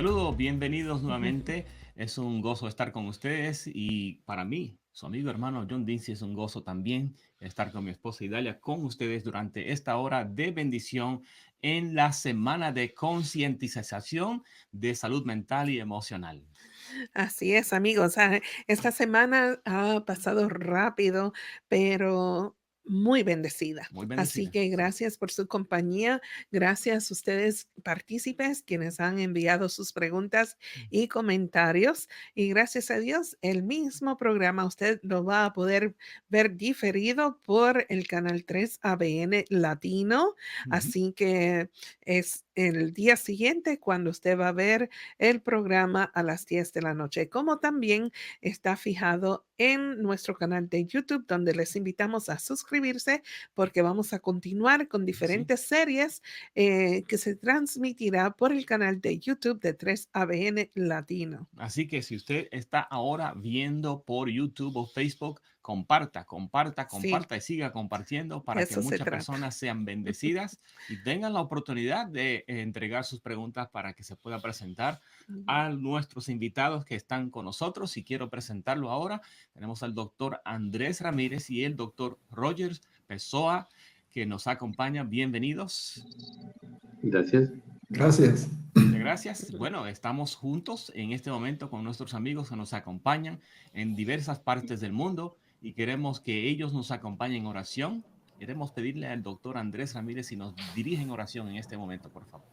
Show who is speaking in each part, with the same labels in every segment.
Speaker 1: Saludos, bienvenidos nuevamente. Es un gozo estar con ustedes y para mí, su amigo hermano John Dincy, es un gozo también estar con mi esposa Idalia con ustedes durante esta hora de bendición en la semana de concientización de salud mental y emocional.
Speaker 2: Así es, amigos. Esta semana ha pasado rápido, pero muy bendecida.
Speaker 1: Muy
Speaker 2: Así
Speaker 1: bendecida.
Speaker 2: que
Speaker 1: Sí.
Speaker 2: gracias por su compañía. Gracias a ustedes, partícipes, quienes han enviado sus preguntas y comentarios. Y gracias a Dios, el mismo programa usted lo va a poder ver diferido por el canal 3 ABN Latino.
Speaker 1: Ujú.
Speaker 2: Así que es el día siguiente cuando usted va a ver el programa a las 10 de la noche, como también está fijado en nuestro canal de YouTube, donde les invitamos a suscribirse porque vamos a continuar con
Speaker 1: Sí.
Speaker 2: diferentes series que se transmitirá por el canal de YouTube de 3ABN Latino.
Speaker 1: Así que si usted está ahora viendo por YouTube o Facebook, comparta, comparta,
Speaker 2: Sí,
Speaker 1: comparta y siga compartiendo para que
Speaker 2: eso se
Speaker 1: muchas
Speaker 2: trata.
Speaker 1: personas sean bendecidas y tengan la oportunidad de entregar sus preguntas para que se pueda presentar
Speaker 2: Ujú.
Speaker 1: a nuestros invitados que están con nosotros. Y quiero presentarlo ahora. Tenemos al doctor Andrés Ramírez y el doctor Rogers Pessoa que nos acompañan. Bienvenidos.
Speaker 3: Gracias.
Speaker 4: Gracias.
Speaker 1: Muchas gracias. Bueno, estamos juntos en este momento con nuestros amigos que nos acompañan en diversas partes del mundo y queremos que ellos nos acompañen en oración. Queremos pedirle al doctor Andrés Ramírez si nos dirige en oración en este momento, por favor.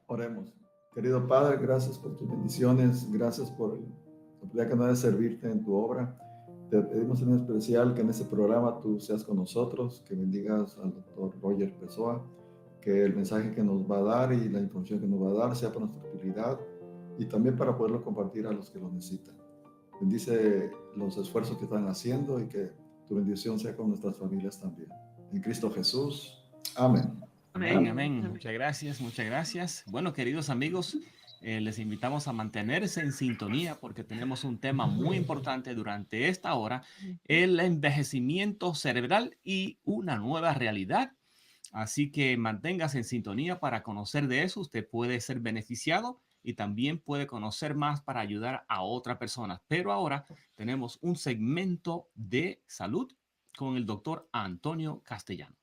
Speaker 4: Oremos. Querido Padre, gracias por tus bendiciones, gracias por la oportunidad que nos da de servirte en tu obra. Te pedimos en especial que en este programa tú seas con nosotros, que bendigas al doctor Roger Pessoa, que el mensaje que nos va a dar y la información que nos va a dar sea para nuestra utilidad y también para poderlo compartir a los que lo necesitan. Bendice los esfuerzos que están haciendo y que tu bendición sea con nuestras familias también. En Cristo Jesús. Amén.
Speaker 1: Amén,
Speaker 2: Amén.
Speaker 1: amén.
Speaker 2: Amén.
Speaker 1: Muchas gracias, muchas gracias. Bueno, queridos amigos, les invitamos a mantenerse en sintonía porque tenemos un tema muy importante durante esta hora,
Speaker 2: Ujú.
Speaker 1: el envejecimiento cerebral y una nueva realidad. Así que manténgase en sintonía para conocer de eso. Usted puede ser beneficiado y también puede conocer más para ayudar a otras personas. Pero ahora tenemos un segmento de salud con el doctor Antonio Castellano.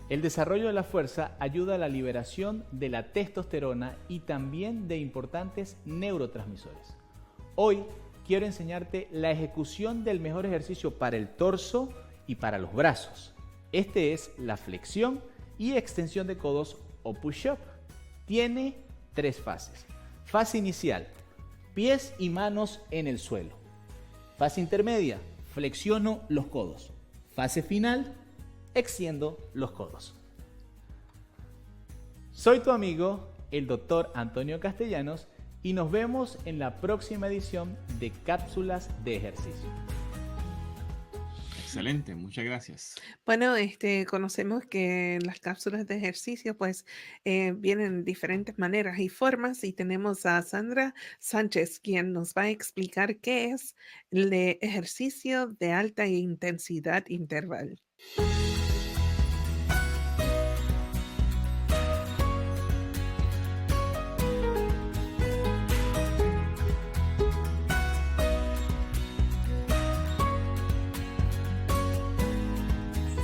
Speaker 5: El desarrollo de la fuerza ayuda a la liberación de la testosterona y también de importantes neurotransmisores. Hoy quiero enseñarte la ejecución del mejor ejercicio para el torso y para los brazos. Este es la flexión y extensión de codos o push-up. Tiene 3 fases. Fase inicial, pies y manos en el suelo. Fase intermedia, flexiono los codos. Fase final, extiendo los codos. Soy tu amigo, el doctor Antonio Castellanos, y nos vemos en la próxima edición de Cápsulas de Ejercicio.
Speaker 1: Excelente, muchas gracias.
Speaker 2: Bueno, conocemos que las cápsulas de ejercicio pues vienen en diferentes maneras y formas y tenemos a Sandra Sánchez quien nos va a explicar qué es el de ejercicio de alta intensidad interval.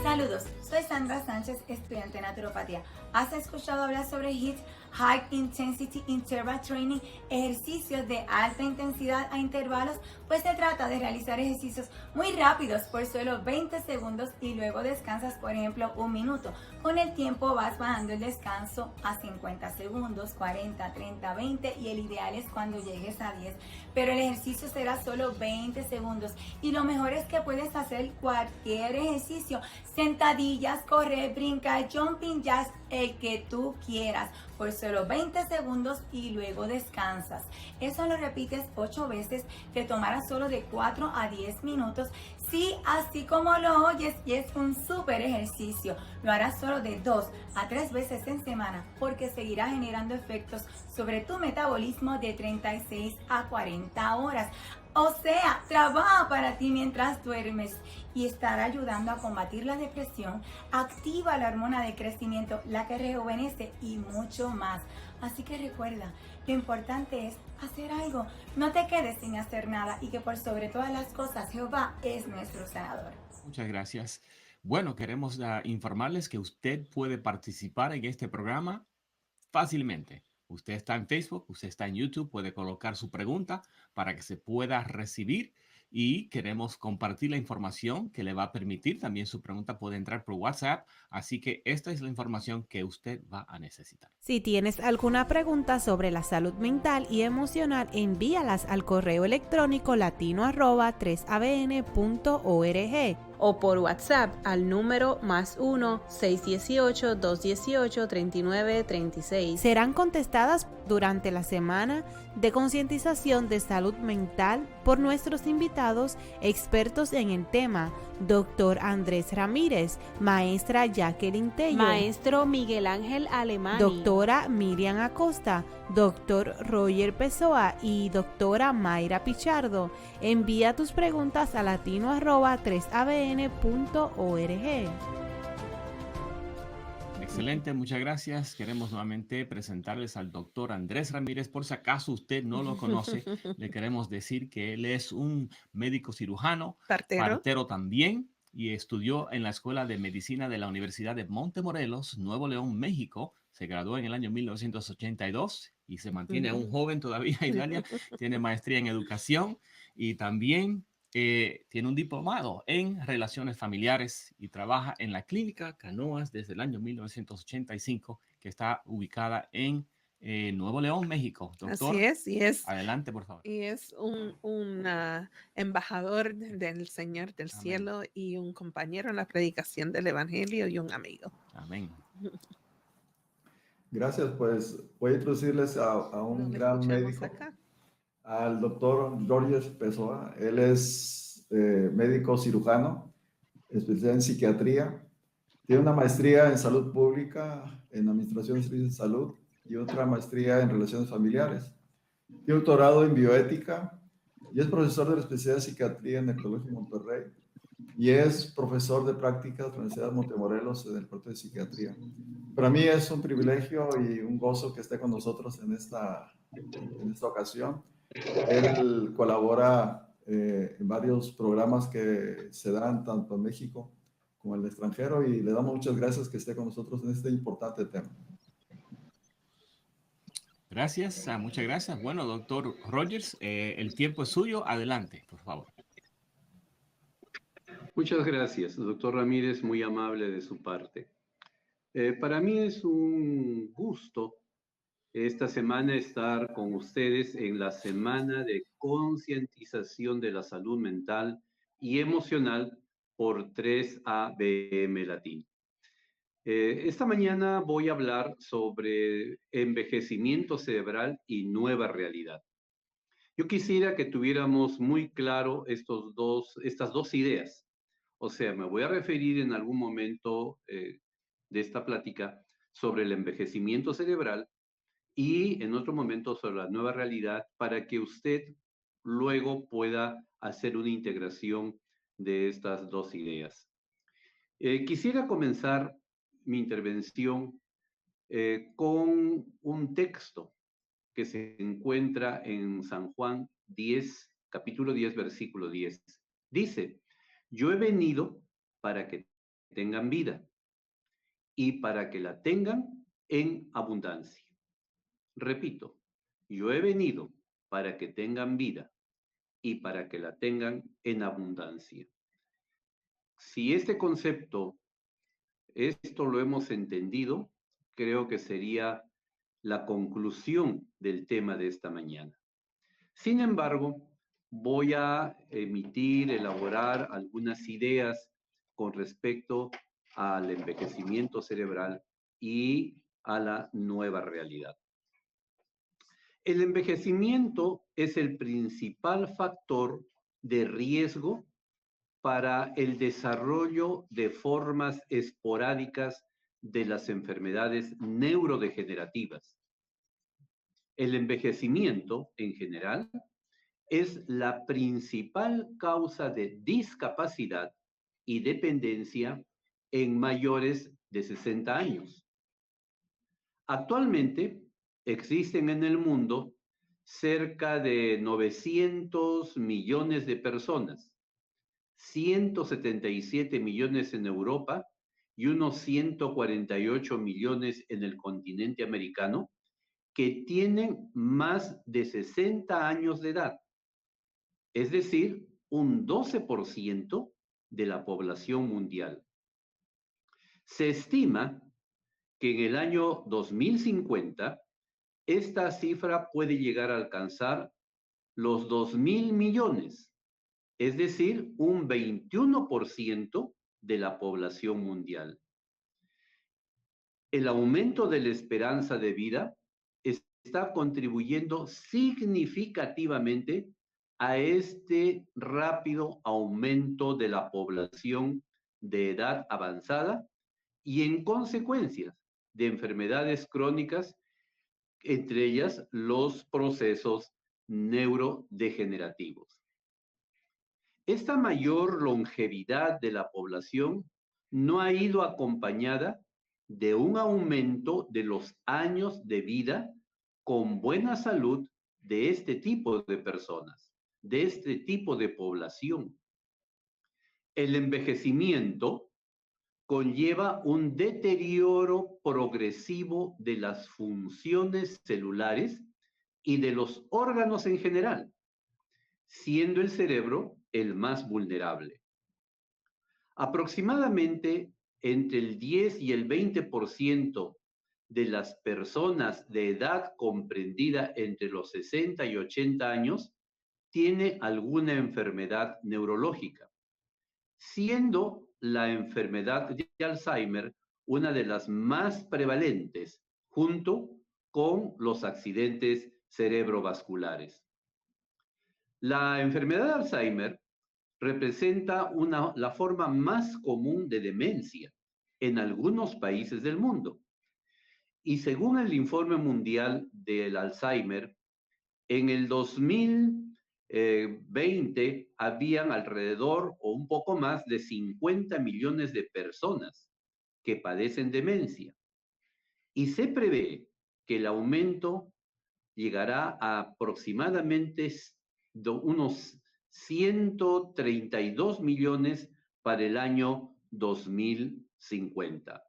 Speaker 6: Saludos, soy Sandra Sánchez, estudiante de naturopatía. ¿Has escuchado hablar sobre HIIT, High Intensity Interval Training, ejercicios de alta intensidad a intervalos? Pues se trata de realizar ejercicios muy rápidos por solo 20 segundos y luego descansas, por ejemplo, 1 minuto. Con el tiempo vas bajando el descanso a 50 segundos, 40, 30, 20 y el ideal es cuando llegues a 10. Pero el ejercicio será solo 20 segundos y lo mejor es que puedes hacer cualquier ejercicio, sentadillas, correr, brincar, jumping jacks, el que tú quieras, por solo 20 segundos y luego descansas. Eso lo repites 8 veces, te tomará solo de 4 a 10 minutos. Sí, así como lo oyes, y es un súper ejercicio. Lo harás solo de 2 a 3 veces en semana porque seguirá generando efectos sobre tu metabolismo de 36 a 40 horas. O sea, trabaja para ti mientras duermes y estará ayudando a combatir la depresión, activa la hormona de crecimiento, la que rejuvenece y mucho más. Así que recuerda, lo importante es hacer algo. No te quedes sin hacer nada y que por sobre todas las cosas Jehová es nuestro sanador.
Speaker 1: Muchas gracias. Bueno, queremos informarles que usted puede participar en este programa fácilmente. Usted está en Facebook, usted está en YouTube, puede colocar su pregunta para que se pueda recibir y queremos compartir la información que le va a permitir. También su pregunta puede entrar por WhatsApp, así que esta es la información que usted va a necesitar.
Speaker 3: Si tienes alguna pregunta sobre la salud mental y emocional, envíalas al correo electrónico latino@3abn.org o por WhatsApp al número +1 618 218 3936. Serán contestadas durante la semana de concientización de salud mental por nuestros invitados expertos en el tema: Dr. Andrés Ramírez, Maestra Jacqueline Tello, Maestro Miguel Ángel Alemani, Doctora Miriam Acosta, Dr. Roger Pessoa y Doctora Mayra Pichardo. Envía tus preguntas a latino@3abn.org.
Speaker 1: Excelente, muchas gracias. Queremos nuevamente presentarles al doctor Andrés Ramírez. Por si acaso usted no lo conoce, le queremos decir que él es un médico cirujano, partero también, y estudió en la Escuela de Medicina de la Universidad de Montemorelos, Nuevo León, México. Se graduó en el año 1982 y se mantiene aún joven todavía, Idalia. Tiene maestría en educación y también tiene un diplomado en relaciones familiares y trabaja en la clínica Canoas desde el año 1985, que está ubicada en Nuevo León, México. Doctor,
Speaker 2: Así es, y es,
Speaker 1: adelante, por favor.
Speaker 2: y es un embajador del Señor del
Speaker 1: Amén.
Speaker 2: cielo y un compañero en la predicación del Evangelio y un amigo.
Speaker 1: Amén.
Speaker 4: Gracias, pues voy a introducirles a un
Speaker 2: No le
Speaker 4: gran
Speaker 2: escuchamos
Speaker 4: médico,
Speaker 2: acá.
Speaker 4: al doctor Roger Pessoa. Él es médico cirujano, especialista en psiquiatría. Tiene una maestría en salud pública, en administración de servicios de salud y otra maestría en relaciones familiares. Tiene doctorado en bioética y es profesor de la especialidad de psiquiatría en el Colegio de Monterrey y es profesor de prácticas de la Universidad de Montemorelos en el Departamento de Psiquiatría. Para mí es un privilegio y un gozo que esté con nosotros en esta ocasión. Él colabora en varios programas que se dan tanto en México como en el extranjero y le damos muchas gracias que esté con nosotros en este importante tema.
Speaker 1: Gracias, muchas gracias. Bueno, doctor Rogers, el tiempo es suyo. Adelante, por favor.
Speaker 7: Muchas gracias, doctor Ramírez, muy amable de su parte. Para mí es un gusto esta semana estar con ustedes en la semana de concientización de la salud mental y emocional por 3ABM Latino. Esta mañana voy a hablar sobre envejecimiento cerebral y nueva realidad. Yo quisiera que tuviéramos muy claro estas dos ideas. O sea, me voy a referir en algún momento de esta plática sobre el envejecimiento cerebral y en otro momento sobre la nueva realidad para que usted luego pueda hacer una integración de estas dos ideas. Quisiera comenzar mi intervención con un texto que se encuentra en San Juan 10, capítulo 10, versículo 10. Dice: yo he venido para que tengan vida y para que la tengan en abundancia. Repito, yo he venido para que tengan vida y para que la tengan en abundancia. Si este concepto, esto lo hemos entendido, creo que sería la conclusión del tema de esta mañana. Sin embargo, voy a elaborar algunas ideas con respecto al envejecimiento cerebral y a la nueva realidad. El envejecimiento es el principal factor de riesgo para el desarrollo de formas esporádicas de las enfermedades neurodegenerativas. El envejecimiento, en general, es la principal causa de discapacidad y dependencia en mayores de 60 años. Actualmente existen en el mundo cerca de 900 millones de personas, 177 millones en Europa y unos 148 millones en el continente americano, que tienen más de 60 años de edad, es decir, un 12% de la población mundial. Se estima que en el año 2050 esta cifra puede llegar a alcanzar los 2.000 millones, es decir, un 21% de la población mundial. El aumento de la esperanza de vida está contribuyendo significativamente a este rápido aumento de la población de edad avanzada y en consecuencia de enfermedades crónicas, entre ellas los procesos neurodegenerativos. Esta mayor longevidad de la población no ha ido acompañada de un aumento de los años de vida con buena salud de este tipo de personas, de este tipo de población. El envejecimiento conlleva un deterioro progresivo de las funciones celulares y de los órganos en general, siendo el cerebro el más vulnerable. Aproximadamente entre el 10 y el 20% de las personas de edad comprendida entre los 60 y 80 años tiene alguna enfermedad neurológica, siendo la enfermedad de Alzheimer una de las más prevalentes, junto con los accidentes cerebrovasculares. La enfermedad de Alzheimer representa la forma más común de demencia en algunos países del mundo. Y según el Informe Mundial del Alzheimer, en el 2020 habían alrededor o un poco más de 50 millones de personas que padecen demencia. Y se prevé que el aumento llegará a aproximadamente unos 132 millones para el año 2050.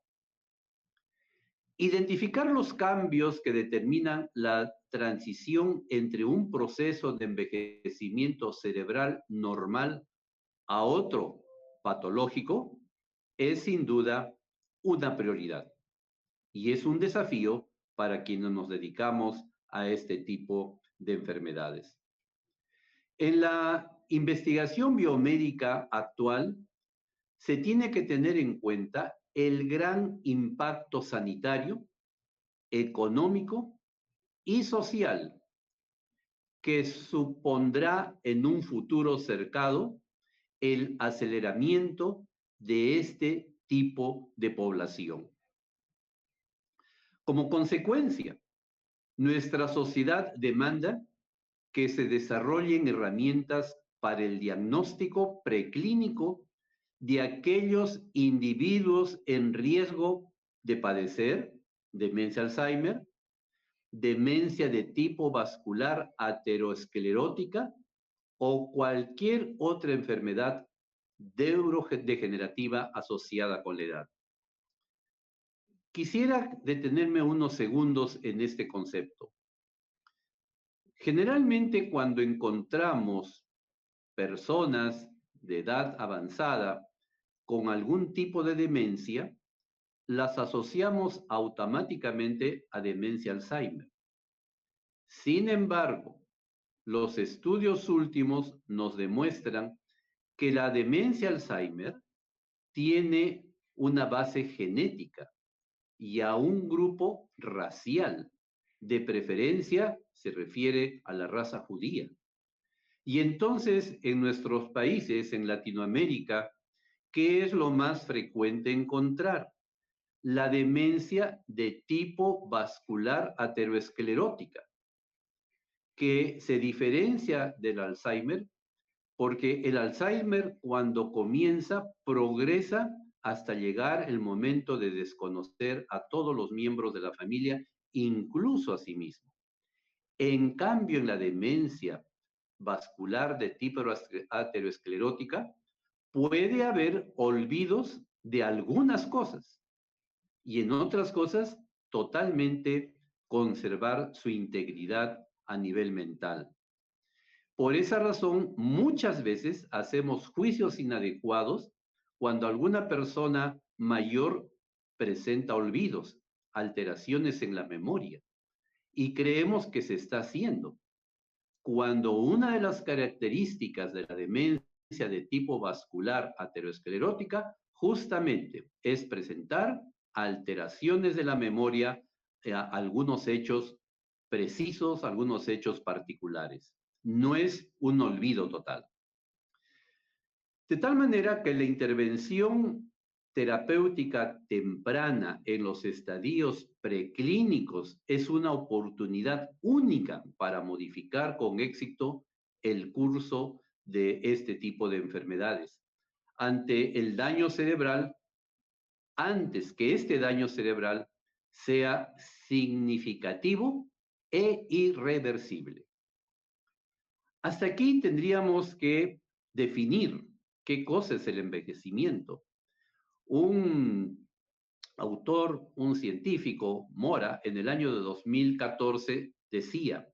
Speaker 7: Identificar los cambios que determinan la transición entre un proceso de envejecimiento cerebral normal a otro patológico es sin duda una prioridad y es un desafío para quienes nos dedicamos a este tipo de enfermedades. En la investigación biomédica actual se tiene que tener en cuenta el gran impacto sanitario, económico y social que supondrá en un futuro cercano el aceleramiento de este tipo de población. Como consecuencia, nuestra sociedad demanda que se desarrollen herramientas para el diagnóstico preclínico de aquellos individuos en riesgo de padecer demencia Alzheimer, demencia de tipo vascular aterosclerótica o cualquier otra enfermedad neurodegenerativa asociada con la edad. Quisiera detenerme unos segundos en este concepto. Generalmente cuando encontramos personas de edad avanzada con algún tipo de demencia, las asociamos automáticamente a demencia Alzheimer. Sin embargo, los estudios últimos nos demuestran que la demencia Alzheimer tiene una base genética y a un grupo racial. De preferencia se refiere a la raza judía. Y entonces, en nuestros países, en Latinoamérica, ¿qué es lo más frecuente encontrar? La demencia de tipo vascular ateroesclerótica, que se diferencia del Alzheimer porque el Alzheimer cuando comienza progresa hasta llegar el momento de desconocer a todos los miembros de la familia, incluso a sí mismo. En cambio, en la demencia vascular de tipo ateroesclerótica, puede haber olvidos de algunas cosas y en otras cosas totalmente conservar su integridad a nivel mental. Por esa razón, muchas veces hacemos juicios inadecuados cuando alguna persona mayor presenta olvidos, alteraciones en la memoria, y creemos que se está haciendo, cuando una de las características de la demencia de tipo vascular ateroesclerótica justamente es presentar alteraciones de la memoria a algunos hechos precisos, algunos hechos particulares. No es un olvido total. De tal manera que la intervención terapéutica temprana en los estadios preclínicos es una oportunidad única para modificar con éxito el curso de este tipo de enfermedades. Ante el daño cerebral, antes que este daño cerebral sea significativo e irreversible. Hasta aquí tendríamos que definir qué cosa es el envejecimiento. Un autor, un científico, Mora, en el año de 2014 decía,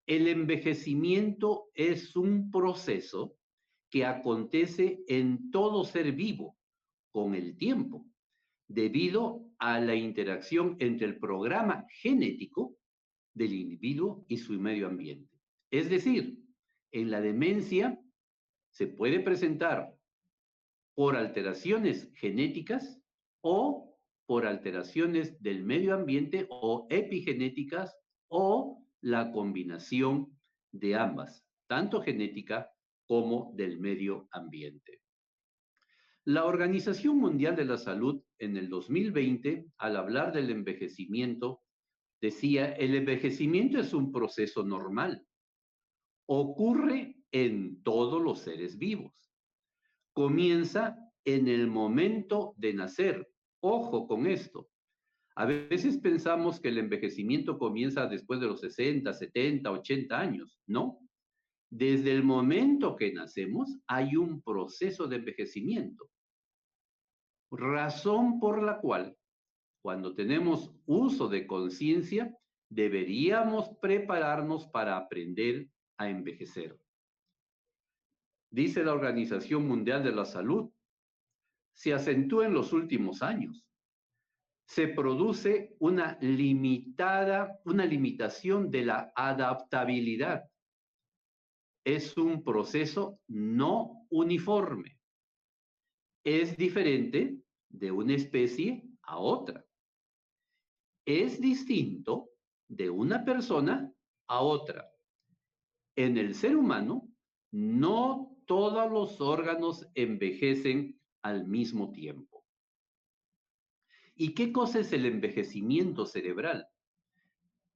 Speaker 7: el envejecimiento es un proceso que acontece en todo ser vivo con el tiempo, debido a la interacción entre el programa genético del individuo y su medio ambiente. Es decir, en la demencia se puede presentar por alteraciones genéticas o por alteraciones del medio ambiente o epigenéticas o la combinación de ambas, tanto genética como del medio ambiente. La Organización Mundial de la Salud en el 2020, al hablar del envejecimiento, decía, el envejecimiento es un proceso normal. Ocurre en todos los seres vivos. Comienza en el momento de nacer. Ojo con esto. A veces pensamos que el envejecimiento comienza después de los 60, 70, 80 años. No. Desde el momento que nacemos hay un proceso de envejecimiento. Razón por la cual, cuando tenemos uso de conciencia, deberíamos prepararnos para aprender a envejecer. Dice la Organización Mundial de la Salud, se acentúa en los últimos años. Se produce una limitación de la adaptabilidad. Es un proceso no uniforme. Es diferente de una especie a otra. Es distinto de una persona a otra. En el ser humano, no todos los órganos envejecen al mismo tiempo. ¿Y qué cosa es el envejecimiento cerebral?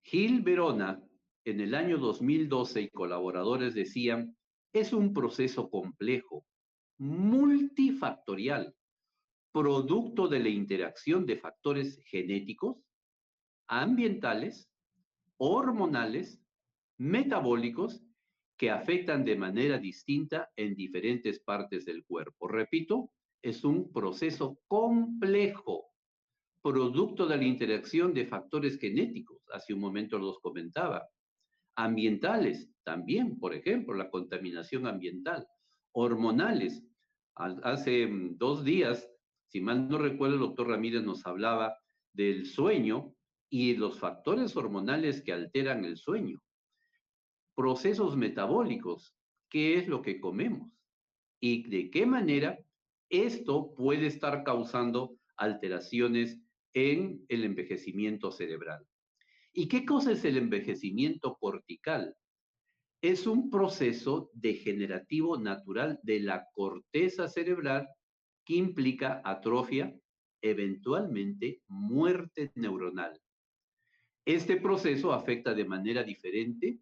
Speaker 7: Gil Verona, en el año 2012, y colaboradores decían, es un proceso complejo, multifactorial, producto de la interacción de factores genéticos, ambientales, hormonales, metabólicos, que afectan de manera distinta en diferentes partes del cuerpo. Repito, es un proceso complejo, producto de la interacción de factores genéticos, hace un momento los comentaba, ambientales también, por ejemplo, la contaminación ambiental, hormonales. Hace 2 días, si mal no recuerdo, el doctor Ramírez nos hablaba del sueño y los factores hormonales que alteran el sueño. Procesos metabólicos, ¿qué es lo que comemos? Y de qué manera esto puede estar causando alteraciones en el envejecimiento cerebral. ¿Y qué cosa es el envejecimiento cortical? Es un proceso degenerativo natural de la corteza cerebral que implica atrofia, eventualmente muerte neuronal. Este proceso afecta de manera diferente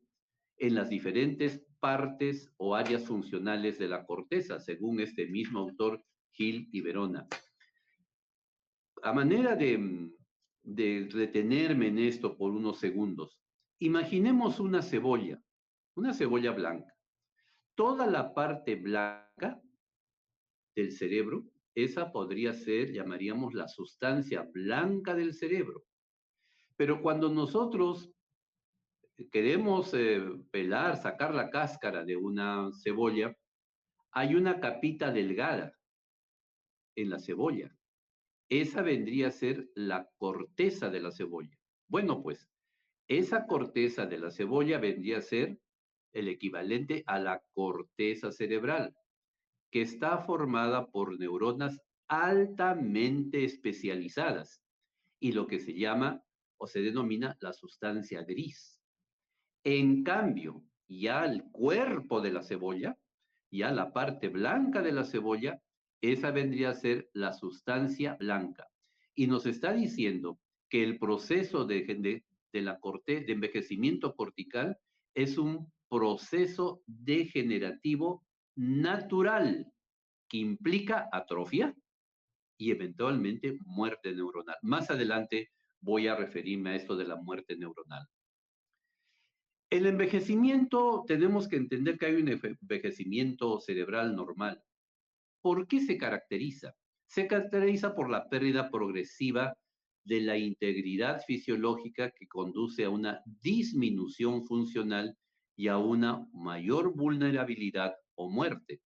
Speaker 7: en las diferentes partes o áreas funcionales de la corteza, según este mismo autor Gil y Verona. A manera de retenerme en esto por unos segundos, imaginemos una cebolla blanca. Toda la parte blanca del cerebro, esa podría ser, llamaríamos la sustancia blanca del cerebro. Pero cuando nosotros queremos pelar, sacar la cáscara de una cebolla, hay una capita delgada en la cebolla. Esa vendría a ser la corteza de la cebolla. Bueno, pues, esa corteza de la cebolla vendría a ser el equivalente a la corteza cerebral, que está formada por neuronas altamente especializadas y lo que se llama o se denomina la sustancia gris. En cambio, ya el cuerpo de la cebolla, ya la parte blanca de la cebolla, esa vendría a ser la sustancia blanca. Y nos está diciendo que el proceso de envejecimiento cortical es un proceso degenerativo natural que implica atrofia y eventualmente muerte neuronal. Más adelante voy a referirme a esto de la muerte neuronal. El envejecimiento, tenemos que entender que hay un envejecimiento cerebral normal. ¿Por qué se caracteriza? Se caracteriza por la pérdida progresiva de la integridad fisiológica que conduce a una disminución funcional y a una mayor vulnerabilidad o muerte.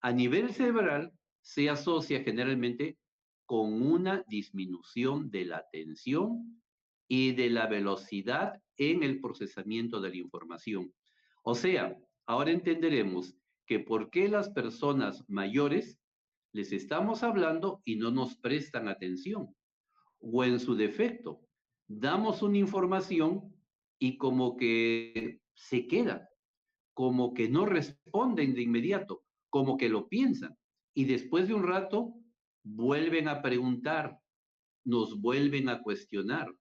Speaker 7: A nivel cerebral se asocia generalmente con una disminución de la atención y de la velocidad en el procesamiento de la información. O sea, ahora entenderemos que por qué las personas mayores les estamos hablando y no nos prestan atención. O en su defecto, damos una información y como que se queda, como que no responden de inmediato, como que lo piensan. Y después de un rato, vuelven a preguntar, nos vuelven a cuestionar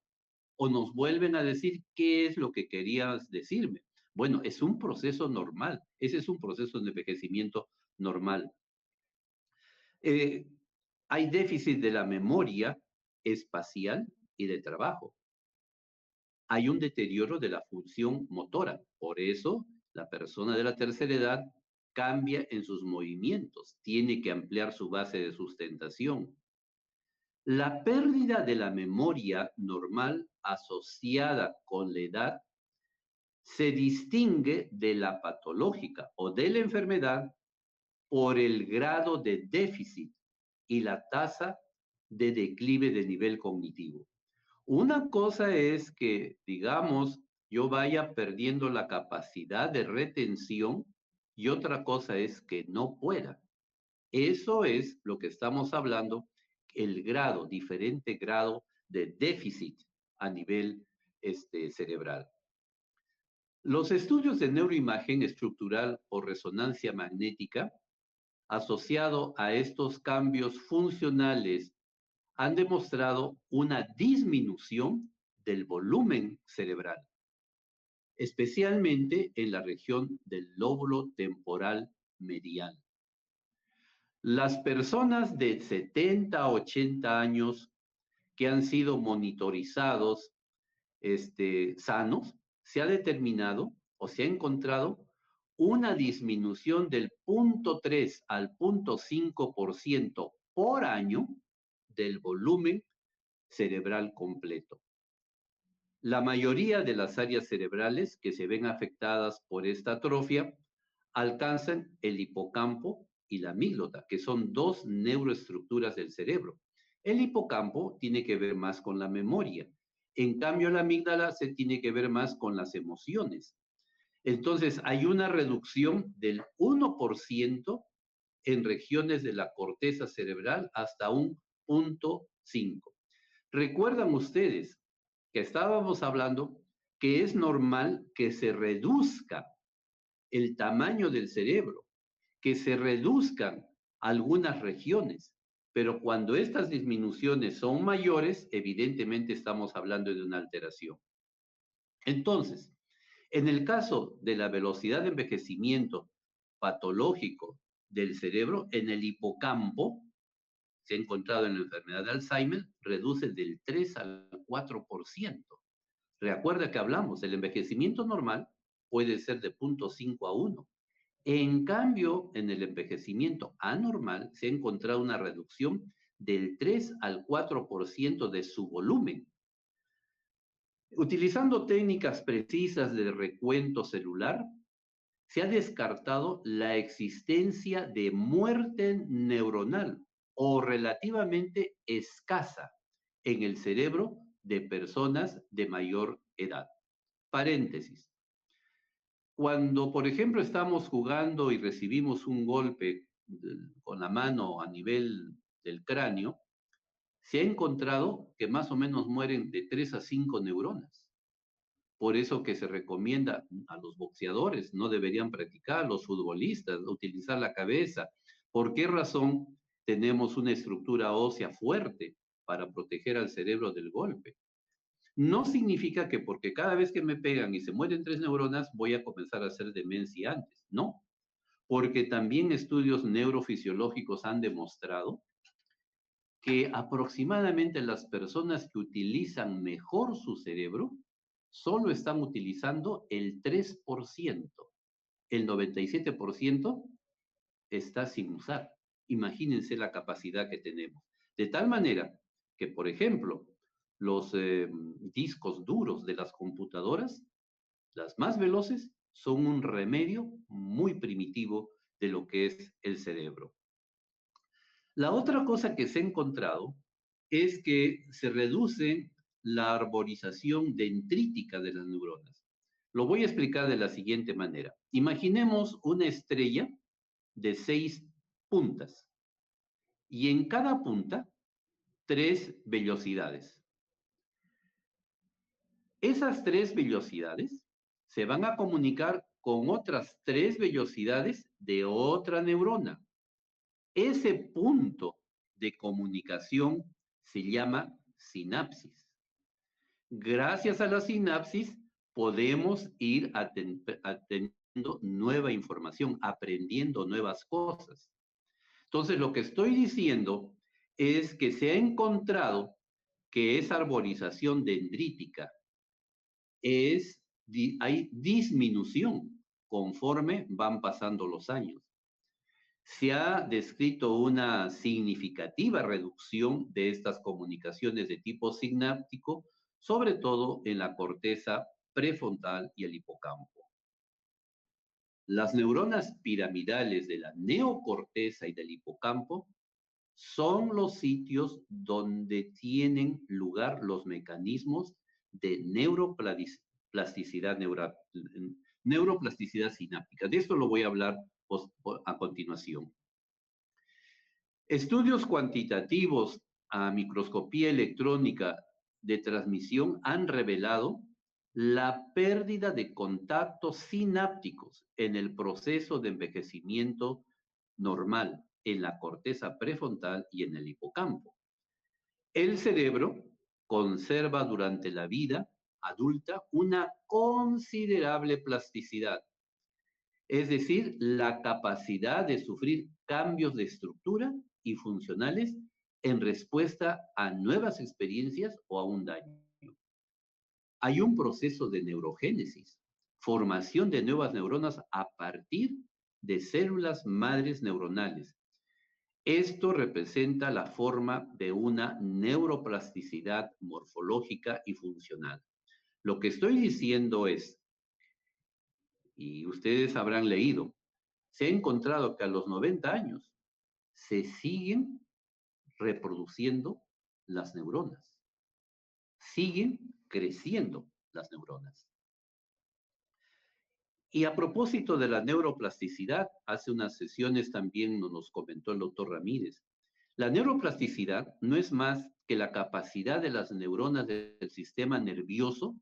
Speaker 7: o nos vuelven a decir qué es lo que querías decirme. Bueno, es un proceso normal, ese es un proceso de envejecimiento normal. Hay déficit de la memoria espacial y de trabajo. Hay un deterioro de la función motora, por eso la persona de la tercera edad cambia en sus movimientos, tiene que ampliar su base de sustentación. La pérdida de la memoria normal asociada con la edad se distingue de la patológica o de la enfermedad por el grado de déficit y la tasa de declive de nivel cognitivo. Una cosa es que, digamos, yo vaya perdiendo la capacidad de retención y otra cosa es que no pueda. Eso es lo que estamos hablando, el grado, diferente grado de déficit a nivel cerebral. Los estudios de neuroimagen estructural o resonancia magnética asociado a estos cambios funcionales han demostrado una disminución del volumen cerebral, especialmente en la región del lóbulo temporal medial. Las personas de 70 a 80 años que han sido monitorizados sanos, se ha determinado o se ha encontrado una disminución del 0.3 al 0.5% por año del volumen cerebral completo. La mayoría de las áreas cerebrales que se ven afectadas por esta atrofia alcanzan el hipocampo y la amígdala, que son dos neuroestructuras del cerebro. El hipocampo tiene que ver más con la memoria. En cambio, la amígdala se tiene que ver más con las emociones. Entonces, hay una reducción del 1% en regiones de la corteza cerebral hasta un 0.5. ¿Recuerdan ustedes que estábamos hablando que es normal que se reduzca el tamaño del cerebro, que se reduzcan algunas regiones, pero cuando estas disminuciones son mayores, evidentemente estamos hablando de una alteración. Entonces, en el caso de la velocidad de envejecimiento patológico del cerebro, en el hipocampo, se ha encontrado en la enfermedad de Alzheimer, reduce del 3 al 4%. Recuerda que hablamos, el envejecimiento normal puede ser de 0.5 a 1. En cambio, en el envejecimiento anormal se ha encontrado una reducción del 3 al 4% de su volumen. Utilizando técnicas precisas de recuento celular, se ha descartado la existencia de muerte neuronal o relativamente escasa en el cerebro de personas de mayor edad. Paréntesis. Cuando, por ejemplo, estamos jugando y recibimos un golpe con la mano a nivel del cráneo, se ha encontrado que más o menos mueren de 3 a 5 neuronas. Por eso que se recomienda a los boxeadores, no deberían practicar, los futbolistas, utilizar la cabeza. ¿Por qué razón tenemos una estructura ósea fuerte para proteger al cerebro del golpe? No significa que porque cada vez que me pegan y se mueren 3 neuronas, voy a comenzar a hacer demencia antes. No, porque también estudios neurofisiológicos han demostrado que aproximadamente las personas que utilizan mejor su cerebro solo están utilizando el 3%. El 97% está sin usar. Imagínense la capacidad que tenemos. De tal manera que, por ejemplo, los discos duros de las computadoras, las más veloces, son un remedio muy primitivo de lo que es el cerebro. La otra cosa que se ha encontrado es que se reduce la arborización dendrítica de las neuronas. Lo voy a explicar de la siguiente manera. Imaginemos una estrella de 6 puntas y en cada punta 3 velocidades. Esas 3 velocidades se van a comunicar con otras 3 velocidades de otra neurona. Ese punto de comunicación se llama sinapsis. Gracias a la sinapsis podemos ir teniendo nueva información, aprendiendo nuevas cosas. Entonces, lo que estoy diciendo es que se ha encontrado que esa arborización dendrítica hay disminución conforme van pasando los años. Se ha descrito una significativa reducción de estas comunicaciones de tipo sináptico, sobre todo en la corteza prefrontal y el hipocampo. Las neuronas piramidales de la neocorteza y del hipocampo son los sitios donde tienen lugar los mecanismos de neuroplasticidad sináptica. De esto lo voy a hablar a continuación. Estudios cuantitativos a microscopía electrónica de transmisión han revelado la pérdida de contactos sinápticos en el proceso de envejecimiento normal en la corteza prefrontal y en el hipocampo. El cerebro conserva durante la vida adulta una considerable plasticidad, es decir, la capacidad de sufrir cambios de estructura y funcionales en respuesta a nuevas experiencias o a un daño. Hay un proceso de neurogénesis, formación de nuevas neuronas a partir de células madres neuronales. Esto representa la forma de una neuroplasticidad morfológica y funcional. Lo que estoy diciendo es, y ustedes habrán leído, se ha encontrado que a los 90 años se siguen reproduciendo las neuronas, siguen creciendo las neuronas. Y a propósito de la neuroplasticidad, hace unas sesiones también nos comentó el doctor Ramírez, la neuroplasticidad no es más que la capacidad de las neuronas del sistema nervioso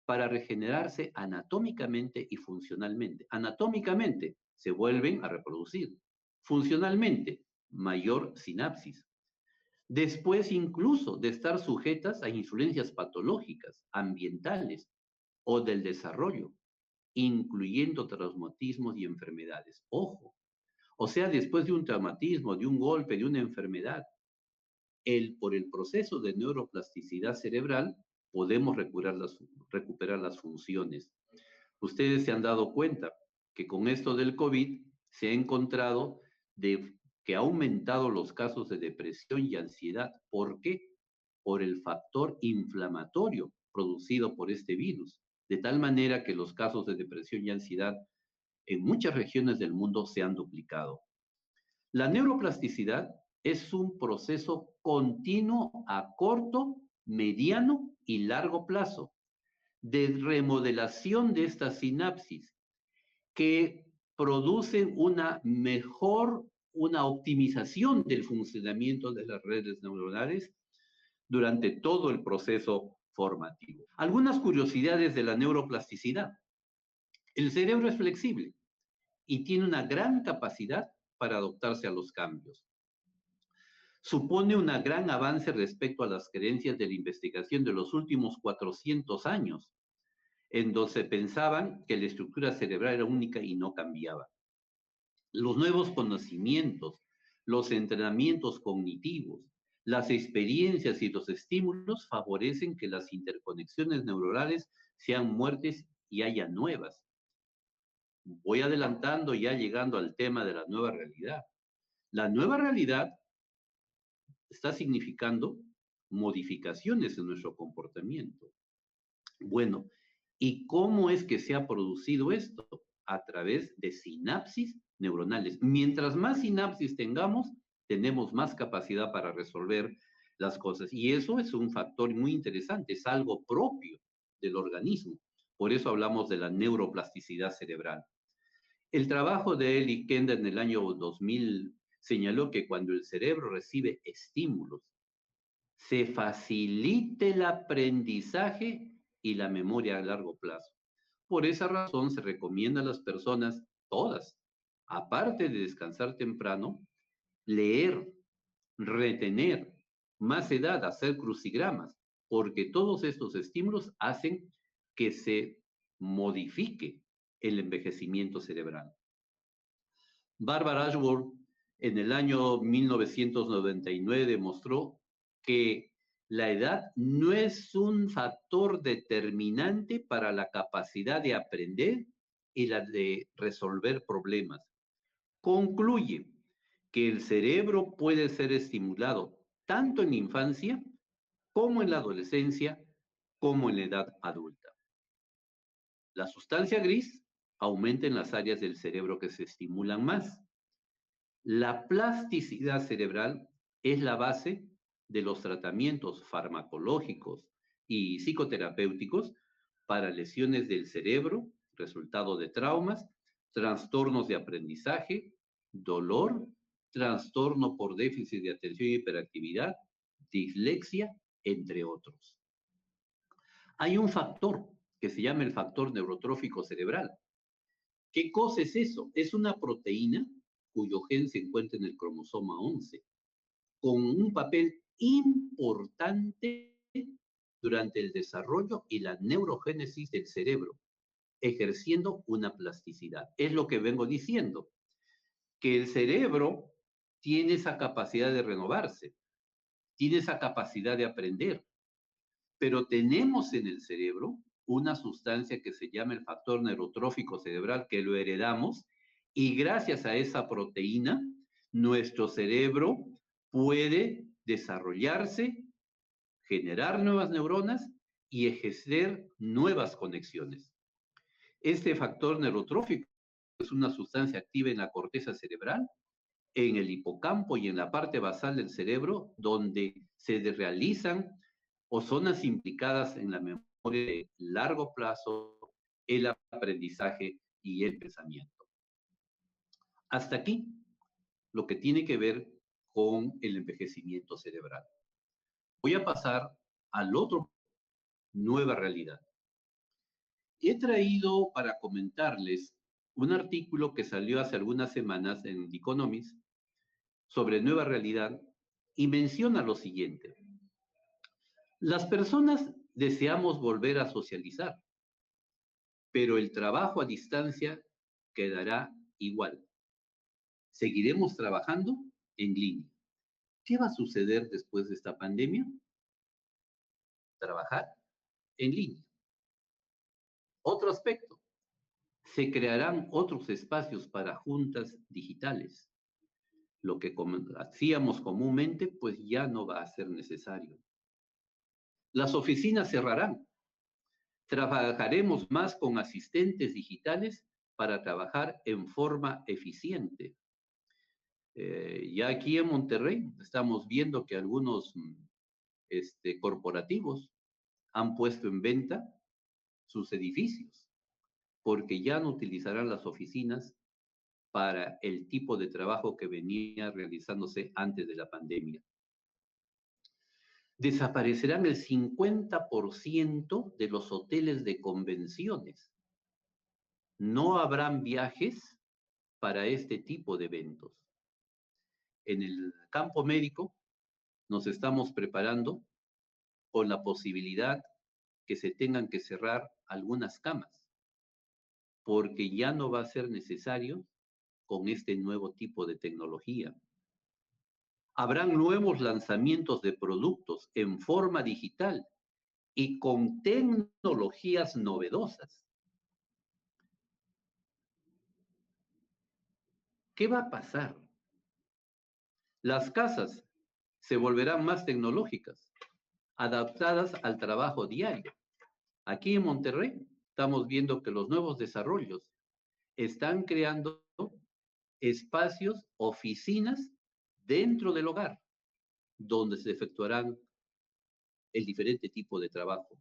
Speaker 7: para regenerarse anatómicamente y funcionalmente. Anatómicamente, se vuelven a reproducir. Funcionalmente, mayor sinapsis. Después incluso de estar sujetas a influencias patológicas, ambientales o del desarrollo, incluyendo traumatismos y enfermedades. Ojo, o sea, después de un traumatismo, de un golpe, de una enfermedad, por el proceso de neuroplasticidad cerebral, podemos recuperar las funciones. Ustedes se han dado cuenta que con esto del COVID se ha encontrado que ha aumentado los casos de depresión y ansiedad. ¿Por qué? Por el factor inflamatorio producido por este virus. De tal manera que los casos de depresión y ansiedad en muchas regiones del mundo se han duplicado. La neuroplasticidad es un proceso continuo a corto, mediano y largo plazo de remodelación de estas sinapsis que producen una optimización del funcionamiento de las redes neuronales durante todo el proceso formativo. Algunas curiosidades de la neuroplasticidad. El cerebro es flexible y tiene una gran capacidad para adaptarse a los cambios. Supone un gran avance respecto a las creencias de la investigación de los últimos 400 años, en donde se pensaban que la estructura cerebral era única y no cambiaba. Los nuevos conocimientos, los entrenamientos cognitivos, las experiencias y los estímulos favorecen que las interconexiones neuronales sean muertas y haya nuevas. Voy adelantando, ya llegando al tema de la nueva realidad. La nueva realidad está significando modificaciones en nuestro comportamiento. Bueno, ¿y cómo es que se ha producido esto? A través de sinapsis neuronales. Mientras más sinapsis tengamos, tenemos más capacidad para resolver las cosas. Y eso es un factor muy interesante, es algo propio del organismo. Por eso hablamos de la neuroplasticidad cerebral. El trabajo de Eli Kenda en el año 2000 señaló que cuando el cerebro recibe estímulos, se facilita el aprendizaje y la memoria a largo plazo. Por esa razón se recomienda a las personas, todas, aparte de descansar temprano, leer, retener, más edad, hacer crucigramas, porque todos estos estímulos hacen que se modifique el envejecimiento cerebral. Barbara Ashworth en el año 1999 demostró que la edad no es un factor determinante para la capacidad de aprender y la de resolver problemas. Concluye que el cerebro puede ser estimulado tanto en la infancia como en la adolescencia, como en la edad adulta. La sustancia gris aumenta en las áreas del cerebro que se estimulan más. La plasticidad cerebral es la base de los tratamientos farmacológicos y psicoterapéuticos para lesiones del cerebro, resultado de traumas, trastornos de aprendizaje, dolor, trastorno por déficit de atención y hiperactividad, dislexia, entre otros. Hay un factor que se llama el factor neurotrófico cerebral. ¿Qué cosa es eso? Es una proteína cuyo gen se encuentra en el cromosoma 11, con un papel importante durante el desarrollo y la neurogénesis del cerebro, ejerciendo una plasticidad. Es lo que vengo diciendo, que el cerebro tiene esa capacidad de renovarse, tiene esa capacidad de aprender, pero tenemos en el cerebro una sustancia que se llama el factor neurotrófico cerebral, que lo heredamos, y gracias a esa proteína, nuestro cerebro puede desarrollarse, generar nuevas neuronas y ejercer nuevas conexiones. Este factor neurotrófico es una sustancia activa en la corteza cerebral, en el hipocampo y en la parte basal del cerebro, donde se realizan o zonas implicadas en la memoria de largo plazo, el aprendizaje y el pensamiento. Hasta aquí lo que tiene que ver con el envejecimiento cerebral. Voy a pasar al otro, nueva realidad. He traído para comentarles un artículo que salió hace algunas semanas en The Economist sobre nueva realidad y menciona lo siguiente. Las personas deseamos volver a socializar, pero el trabajo a distancia quedará igual. Seguiremos trabajando en línea. ¿Qué va a suceder después de esta pandemia? Trabajar en línea. Otro aspecto, se crearán otros espacios para juntas digitales. Lo que hacíamos comúnmente, pues ya no va a ser necesario. Las oficinas cerrarán. Trabajaremos más con asistentes digitales para trabajar en forma eficiente. Ya aquí en Monterrey estamos viendo que algunos corporativos han puesto en venta sus edificios porque ya no utilizarán las oficinas para el tipo de trabajo que venía realizándose antes de la pandemia. Desaparecerán el 50% de los hoteles de convenciones. No habrán viajes para este tipo de eventos. En el campo médico nos estamos preparando con la posibilidad que se tengan que cerrar algunas camas, porque ya no va a ser necesario con este nuevo tipo de tecnología. Habrán nuevos lanzamientos de productos en forma digital y con tecnologías novedosas. ¿Qué va a pasar? Las casas se volverán más tecnológicas, adaptadas al trabajo diario. Aquí en Monterrey estamos viendo que los nuevos desarrollos están creando espacios, oficinas dentro del hogar, donde se efectuarán el diferente tipo de trabajo.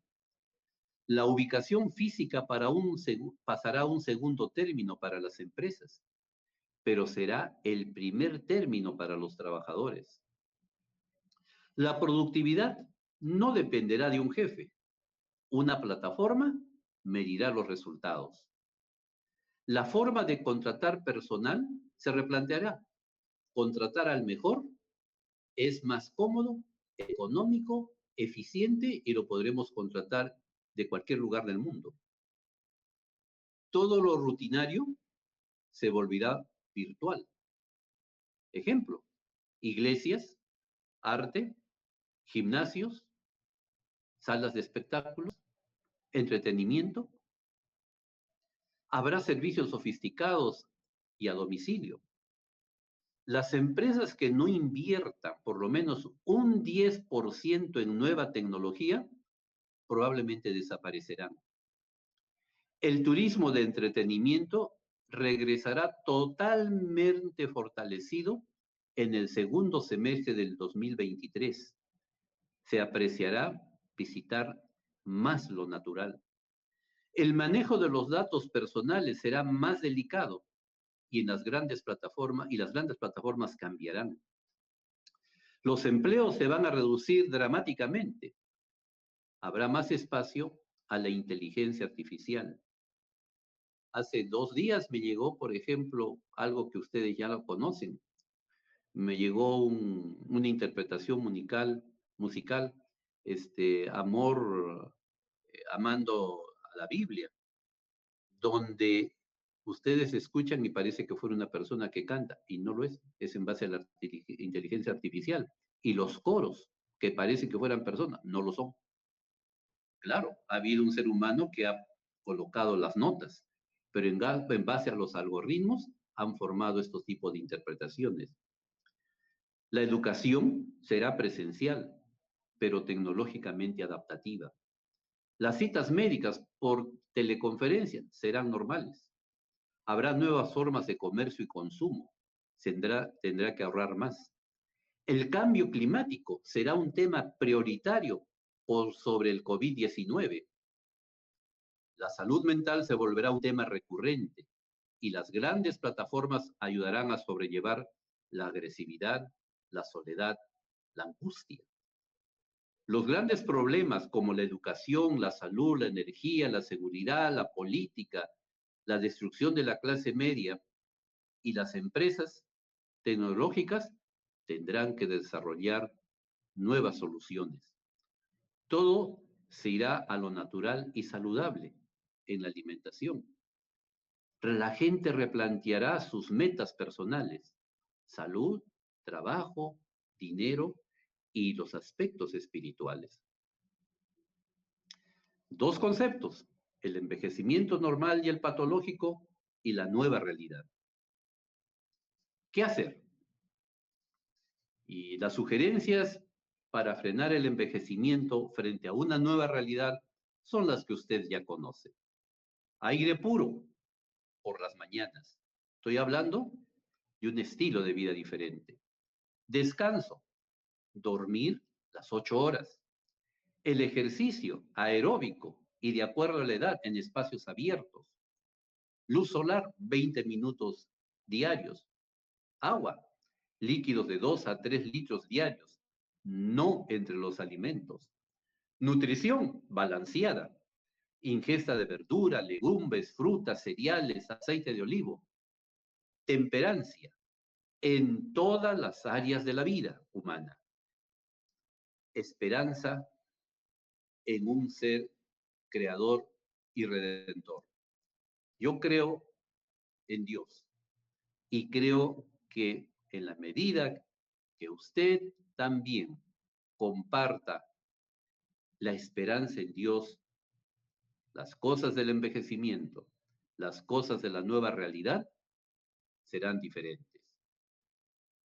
Speaker 7: La ubicación física pasará a un segundo término para las empresas, pero será el primer término para los trabajadores. La productividad no dependerá de un jefe. Una plataforma medirá los resultados. La forma de contratar personal se replanteará. Contratar al mejor es más cómodo, económico, eficiente y lo podremos contratar de cualquier lugar del mundo. Todo lo rutinario se volverá virtual. Ejemplo, iglesias, arte, gimnasios, salas de espectáculos, entretenimiento. Habrá servicios sofisticados y a domicilio. Las empresas que no inviertan por lo menos un 10% en nueva tecnología probablemente desaparecerán. El turismo de entretenimiento regresará totalmente fortalecido en el segundo semestre del 2023. Se apreciará visitar más lo natural. El manejo de los datos personales será más delicado y las grandes plataformas cambiarán. Los empleos se van a reducir dramáticamente. Habrá más espacio a la inteligencia artificial. Hace 2 días me llegó, por ejemplo, algo que ustedes ya lo conocen. Me llegó una interpretación musical, amando a la Biblia, donde ustedes escuchan y parece que fuera una persona que canta, y no lo es en base a la inteligencia artificial. Y los coros, que parece que fueran personas, no lo son. Claro, ha habido un ser humano que ha colocado las notas, pero en base a los algoritmos han formado estos tipos de interpretaciones. La educación será presencial, pero tecnológicamente adaptativa. Las citas médicas por teleconferencia serán normales. Habrá nuevas formas de comercio y consumo. Tendrá que ahorrar más. El cambio climático será un tema prioritario sobre el COVID-19. La salud mental se volverá un tema recurrente y las grandes plataformas ayudarán a sobrellevar la agresividad, la soledad, la angustia. Los grandes problemas como la educación, la salud, la energía, la seguridad, la política, la destrucción de la clase media y las empresas tecnológicas tendrán que desarrollar nuevas soluciones. Todo se irá a lo natural y saludable en la alimentación. La gente replanteará sus metas personales, salud, trabajo, dinero y los aspectos espirituales. Dos conceptos, el envejecimiento normal y el patológico y la nueva realidad. ¿Qué hacer? Y las sugerencias para frenar el envejecimiento frente a una nueva realidad son las que usted ya conoce. Aire puro por las mañanas. Estoy hablando de un estilo de vida diferente. Descanso, dormir las 8 horas. El ejercicio aeróbico y de acuerdo a la edad en espacios abiertos. Luz solar, 20 minutos diarios. Agua, líquidos de 2 a 3 litros diarios, no entre los alimentos. Nutrición balanceada, ingesta de verdura, legumbres, frutas, cereales, aceite de olivo. Temperancia en todas las áreas de la vida humana. Esperanza en un ser creador y redentor. Yo creo en Dios y creo que en la medida que usted también comparta la esperanza en Dios, las cosas del envejecimiento, las cosas de la nueva realidad serán diferentes.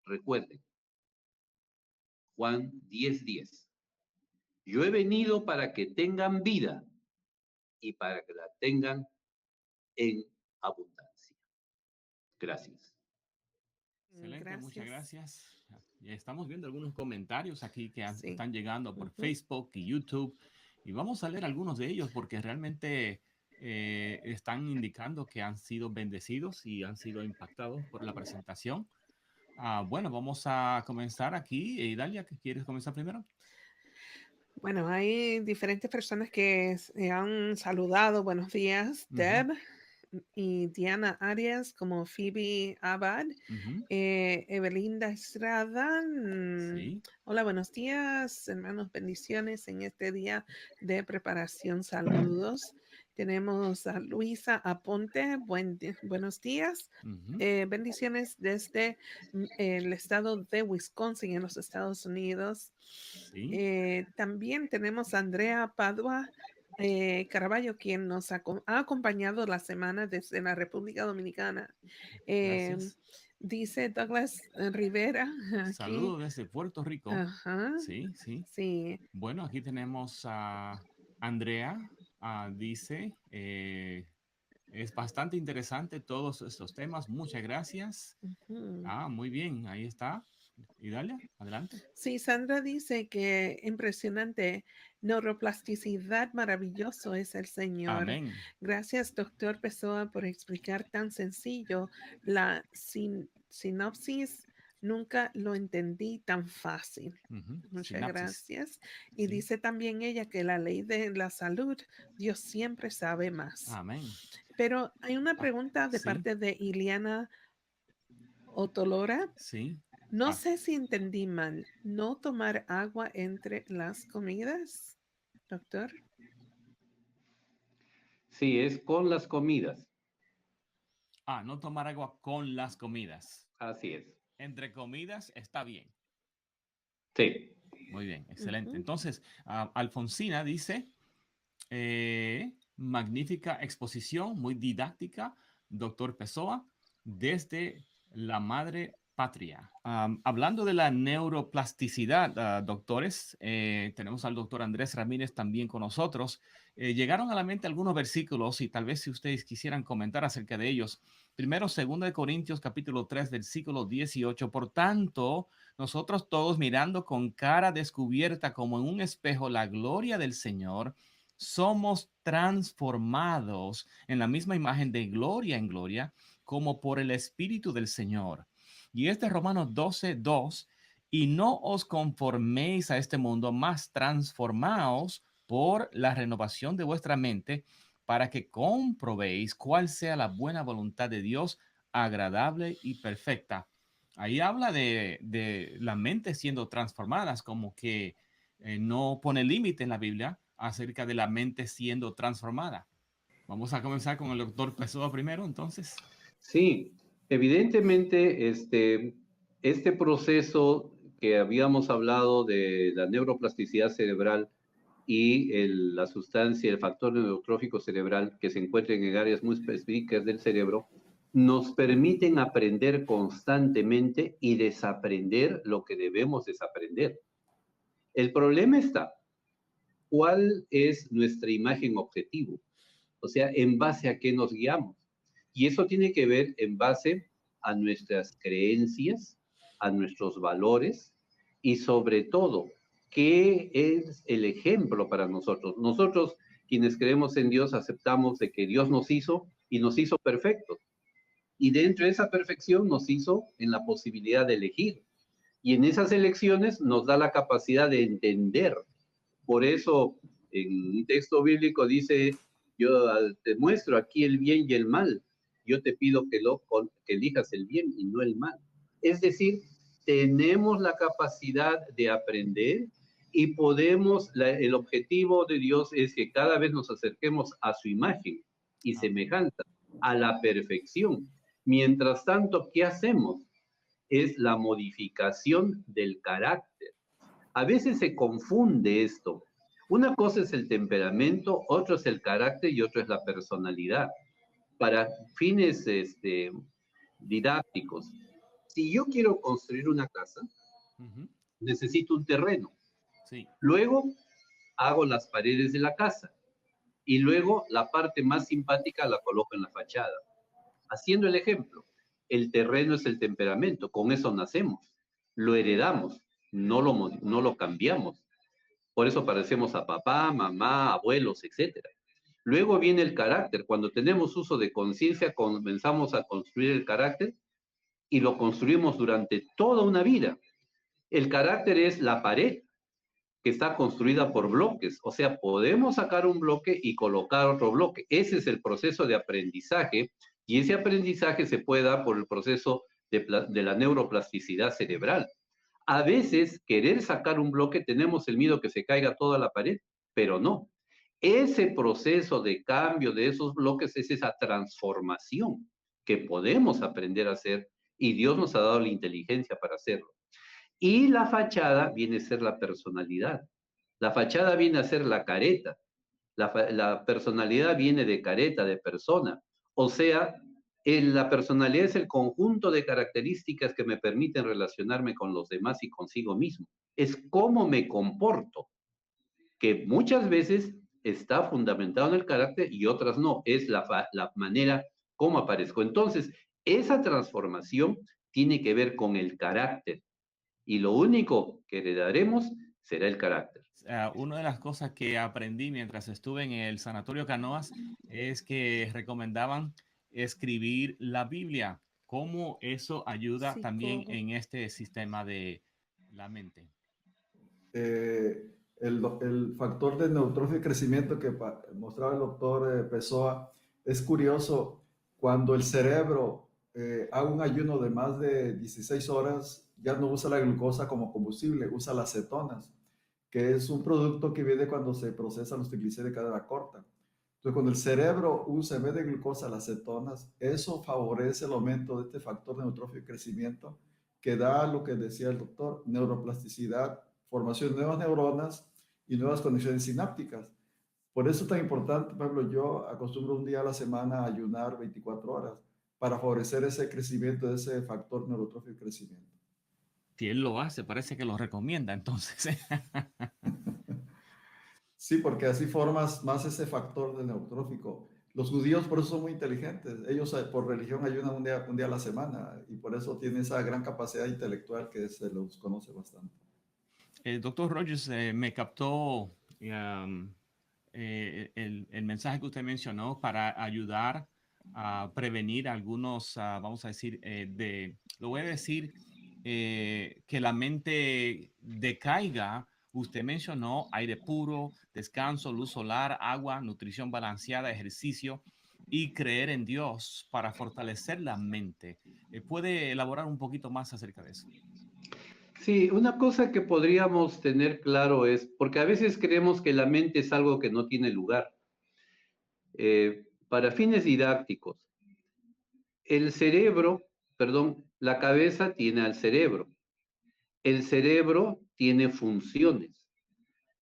Speaker 7: Recuerden, Juan 10:10. Yo he venido para que tengan vida y para que la tengan en abundancia. Gracias.
Speaker 1: Excelente, muchas
Speaker 2: Gracias.
Speaker 1: gracias. Ya estamos viendo algunos comentarios aquí que
Speaker 2: Sí.
Speaker 1: están llegando por
Speaker 2: Ujú.
Speaker 1: Facebook y YouTube y vamos a leer algunos de ellos porque realmente están indicando que han sido bendecidos y han sido impactados por la presentación. Bueno, vamos a comenzar aquí. Idalia, ¿qué quieres comenzar primero?
Speaker 2: Bueno, hay diferentes personas que se han saludado. Buenos días,
Speaker 1: Ujú,
Speaker 2: Deb y Diana Arias, como Phoebe Abad,
Speaker 1: ujú,
Speaker 2: Evelinda Estrada.
Speaker 1: sí,
Speaker 2: Hola, buenos días, hermanos, bendiciones en este día de preparación. Saludos. Tenemos a Luisa Aponte. Buenos días.
Speaker 1: ujú,
Speaker 2: Bendiciones desde el estado de Wisconsin, en los Estados Unidos.
Speaker 1: sí,
Speaker 2: También tenemos a Andrea Padua Caraballo, quien nos ha acompañado la semana desde la República Dominicana. Eh,
Speaker 1: gracias.
Speaker 2: Dice Douglas Rivera aquí.
Speaker 1: Saludos desde Puerto Rico.
Speaker 2: Ajá,
Speaker 1: Sí, sí.
Speaker 2: sí.
Speaker 1: Bueno, aquí tenemos a Andrea. Dice, es bastante interesante todos estos temas. Muchas gracias.
Speaker 2: Ujú.
Speaker 1: Muy bien, ahí está. Y dale, adelante.
Speaker 2: Sí, Sandra dice que impresionante, neuroplasticidad, maravilloso es el Señor.
Speaker 1: Amén.
Speaker 2: Gracias, doctor Pessoa, por explicar tan sencillo la sinopsis. Nunca lo entendí tan fácil.
Speaker 1: Ujú,
Speaker 2: Muchas
Speaker 1: sinapsis.
Speaker 2: gracias. Y
Speaker 1: Sí.
Speaker 2: dice también ella que la ley de la salud, Dios siempre sabe más.
Speaker 1: Amén.
Speaker 2: Pero hay una pregunta de
Speaker 1: Sí,
Speaker 2: parte de Iliana Otolora.
Speaker 1: sí.
Speaker 2: No sé si entendí mal. ¿No tomar agua entre las comidas, doctor?
Speaker 7: Sí, es con las comidas.
Speaker 1: No tomar agua con las comidas.
Speaker 7: Así es.
Speaker 1: Entre comidas está bien.
Speaker 7: Sí.
Speaker 1: Muy bien, excelente.
Speaker 2: Ujú.
Speaker 1: Entonces, Alfonsina dice, magnífica exposición, muy didáctica, doctor Pessoa, desde la madre patria. Hablando de la neuroplasticidad, doctores, tenemos al doctor Andrés Ramírez también con nosotros. Llegaron a la mente algunos versículos y tal vez si ustedes quisieran comentar acerca de ellos. Primero, 2 Corintios capítulo 3, versículo 18. Por tanto, nosotros todos mirando con cara descubierta como en un espejo la gloria del Señor, somos transformados en la misma imagen de gloria en gloria, como por el Espíritu del Señor. Y este Romanos 12:2, y no os conforméis a este mundo, más transformaos por la renovación de vuestra mente, para que comprobéis cuál sea la buena voluntad de Dios, agradable y perfecta. Ahí habla de la mente siendo transformadas, como que no pone límite en la Biblia acerca de la mente siendo transformada. Vamos a comenzar con el doctor Pessoa primero, entonces.
Speaker 7: Sí, evidentemente este proceso que habíamos hablado de la neuroplasticidad cerebral y la sustancia, el factor neurotrófico cerebral que se encuentran en áreas muy específicas del cerebro, nos permiten aprender constantemente y desaprender lo que debemos desaprender. El problema está, ¿cuál es nuestra imagen objetivo? O sea, ¿en base a qué nos guiamos? Y eso tiene que ver en base a nuestras creencias, a nuestros valores y sobre todo, ¿qué es el ejemplo para nosotros? Nosotros, quienes creemos en Dios, aceptamos de que Dios nos hizo y nos hizo perfectos. Y dentro de esa perfección nos hizo en la posibilidad de elegir. Y en esas elecciones nos da la capacidad de entender. Por eso, en un texto bíblico dice, yo te muestro aquí el bien y el mal. Yo te pido que elijas el bien y no el mal. Es decir, tenemos la capacidad de aprender y el objetivo de Dios es que cada vez nos acerquemos a su imagen y semejanza, a la perfección. Mientras tanto, ¿qué hacemos? Es la modificación del carácter. A veces se confunde esto. Una cosa es el temperamento, otro es el carácter y otro es la personalidad. Para fines didácticos, si yo quiero construir una casa, necesito un terreno.
Speaker 1: Sí.
Speaker 7: Luego hago las paredes de la casa y luego la parte más simpática la coloco en la fachada. Haciendo el ejemplo, el terreno es el temperamento, con eso nacemos, lo heredamos, no lo cambiamos. Por eso parecemos a papá, mamá, abuelos, etc. Luego viene el carácter. Cuando tenemos uso de conciencia, comenzamos a construir el carácter y lo construimos durante toda una vida. El carácter es la pared que está construida por bloques. O sea, podemos sacar un bloque y colocar otro bloque. Ese es el proceso de aprendizaje y ese aprendizaje se puede dar por el proceso de la neuroplasticidad cerebral. A veces, querer sacar un bloque, tenemos el miedo que se caiga toda la pared, pero no. Ese proceso de cambio de esos bloques es esa transformación que podemos aprender a hacer y Dios nos ha dado la inteligencia para hacerlo. Y la fachada viene a ser la personalidad. La fachada viene a ser la careta. La personalidad viene de careta, de persona. O sea, la personalidad es el conjunto de características que me permiten relacionarme con los demás y consigo mismo. Es cómo me comporto, que muchas veces está fundamentado en el carácter y otras no. Es la manera como aparezco. Entonces, esa transformación tiene que ver con el carácter. Y lo único que heredaremos será el carácter.
Speaker 1: Una de las cosas que aprendí mientras estuve en el Sanatorio Canoas es que recomendaban escribir la Biblia. ¿Cómo eso ayuda también en este sistema de la mente?
Speaker 4: El factor de neurotrófico y crecimiento que mostraba el doctor Pessoa es curioso. Cuando el cerebro haga un ayuno de más de 16 horas, ya no usa la glucosa como combustible, usa las cetonas, que es un producto que viene cuando se procesan los triglicéridos de cadena corta. Entonces, cuando el cerebro usa en vez de glucosa las cetonas, eso favorece el aumento de este factor neurotrófico y crecimiento que da lo que decía el doctor, neuroplasticidad, formación de nuevas neuronas y nuevas conexiones sinápticas. Por eso es tan importante, por ejemplo, yo acostumbro un día a la semana a ayunar 24 horas para favorecer ese crecimiento de ese factor neurotrófico y crecimiento.
Speaker 1: Si él lo hace, parece que lo recomienda, entonces.
Speaker 4: Sí, porque así formas más ese factor del neurotrófico. Los judíos por eso son muy inteligentes. Ellos por religión ayunan un día a la semana y por eso tienen esa gran capacidad intelectual que se los conoce bastante.
Speaker 1: El doctor Rogers me captó el mensaje que usted mencionó para ayudar a prevenir algunos, vamos a decir, lo voy a decir que la mente decaiga. Usted mencionó aire puro, descanso, luz solar, agua, nutrición balanceada, ejercicio y creer en Dios para fortalecer la mente. ¿Puede elaborar un poquito más acerca de eso?
Speaker 7: Sí, una cosa que podríamos tener claro es, porque a veces creemos que la mente es algo que no tiene lugar. Para fines didácticos, el cerebro, perdón, la cabeza tiene al cerebro. El cerebro tiene funciones.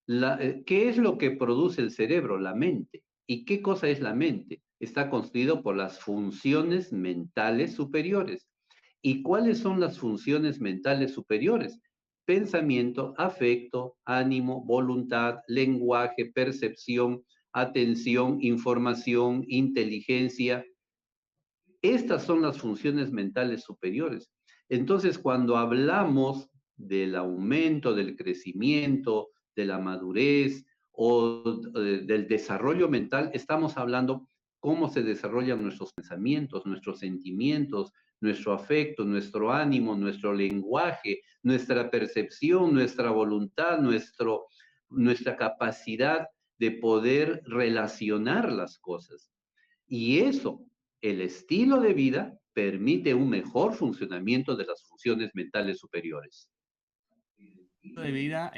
Speaker 7: ¿Qué es lo que produce el cerebro? La mente. ¿Y qué cosa es la mente? Está constituido por las funciones mentales superiores. ¿Y cuáles son las funciones mentales superiores? Pensamiento, afecto, ánimo, voluntad, lenguaje, percepción, atención, información, inteligencia. Estas son las funciones mentales superiores. Entonces, cuando hablamos del aumento, del crecimiento, de la madurez o del desarrollo mental, estamos hablando cómo se desarrollan nuestros pensamientos, nuestros sentimientos, nuestro afecto, nuestro ánimo, nuestro lenguaje, nuestra percepción, nuestra voluntad, nuestra capacidad de poder relacionar las cosas. Y eso, el estilo de vida, permite un mejor funcionamiento de las funciones mentales superiores.
Speaker 1: De vida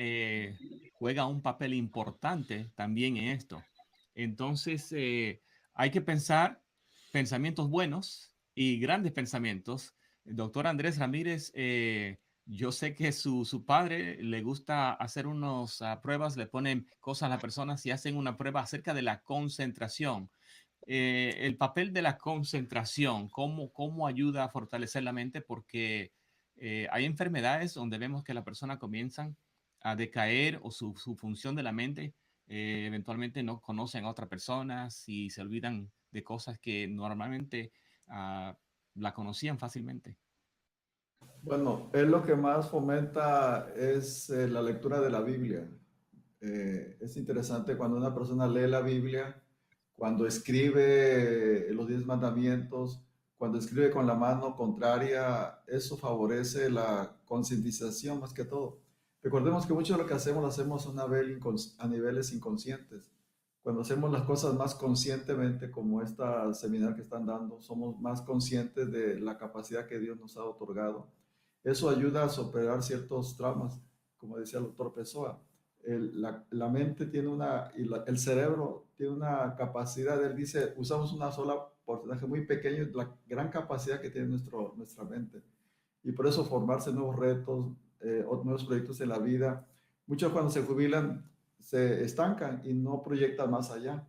Speaker 1: juega un papel importante también en esto. Entonces, hay que pensar pensamientos buenos y grandes pensamientos. Doctor Andrés Ramírez, yo sé que su padre le gusta hacer unas pruebas, le ponen cosas a las personas y hacen una prueba acerca de la concentración. El papel de la concentración, cómo ayuda a fortalecer la mente, porque hay enfermedades donde vemos que las personas comienzan a decaer o su función de la mente, eventualmente no conocen a otras personas y se olvidan de cosas que normalmente la conocían fácilmente.
Speaker 4: Bueno, él lo que más fomenta es la lectura de la Biblia. Es interesante cuando una persona lee la Biblia, cuando escribe los 10 mandamientos, cuando escribe con la mano contraria, eso favorece la concientización más que todo. Recordemos que mucho de lo que hacemos lo hacemos a niveles inconscientes. Cuando hacemos las cosas más conscientemente, como esta seminar que están dando, somos más conscientes de la capacidad que Dios nos ha otorgado. Eso ayuda a superar ciertos traumas, como decía el doctor Pessoa. La mente tiene el cerebro tiene una capacidad, él dice, usamos una sola porcentaje muy pequeño, la gran capacidad que tiene nuestra mente. Y por eso formarse nuevos retos, o nuevos proyectos en la vida. Muchos cuando se jubilan se estancan y no proyectan más allá.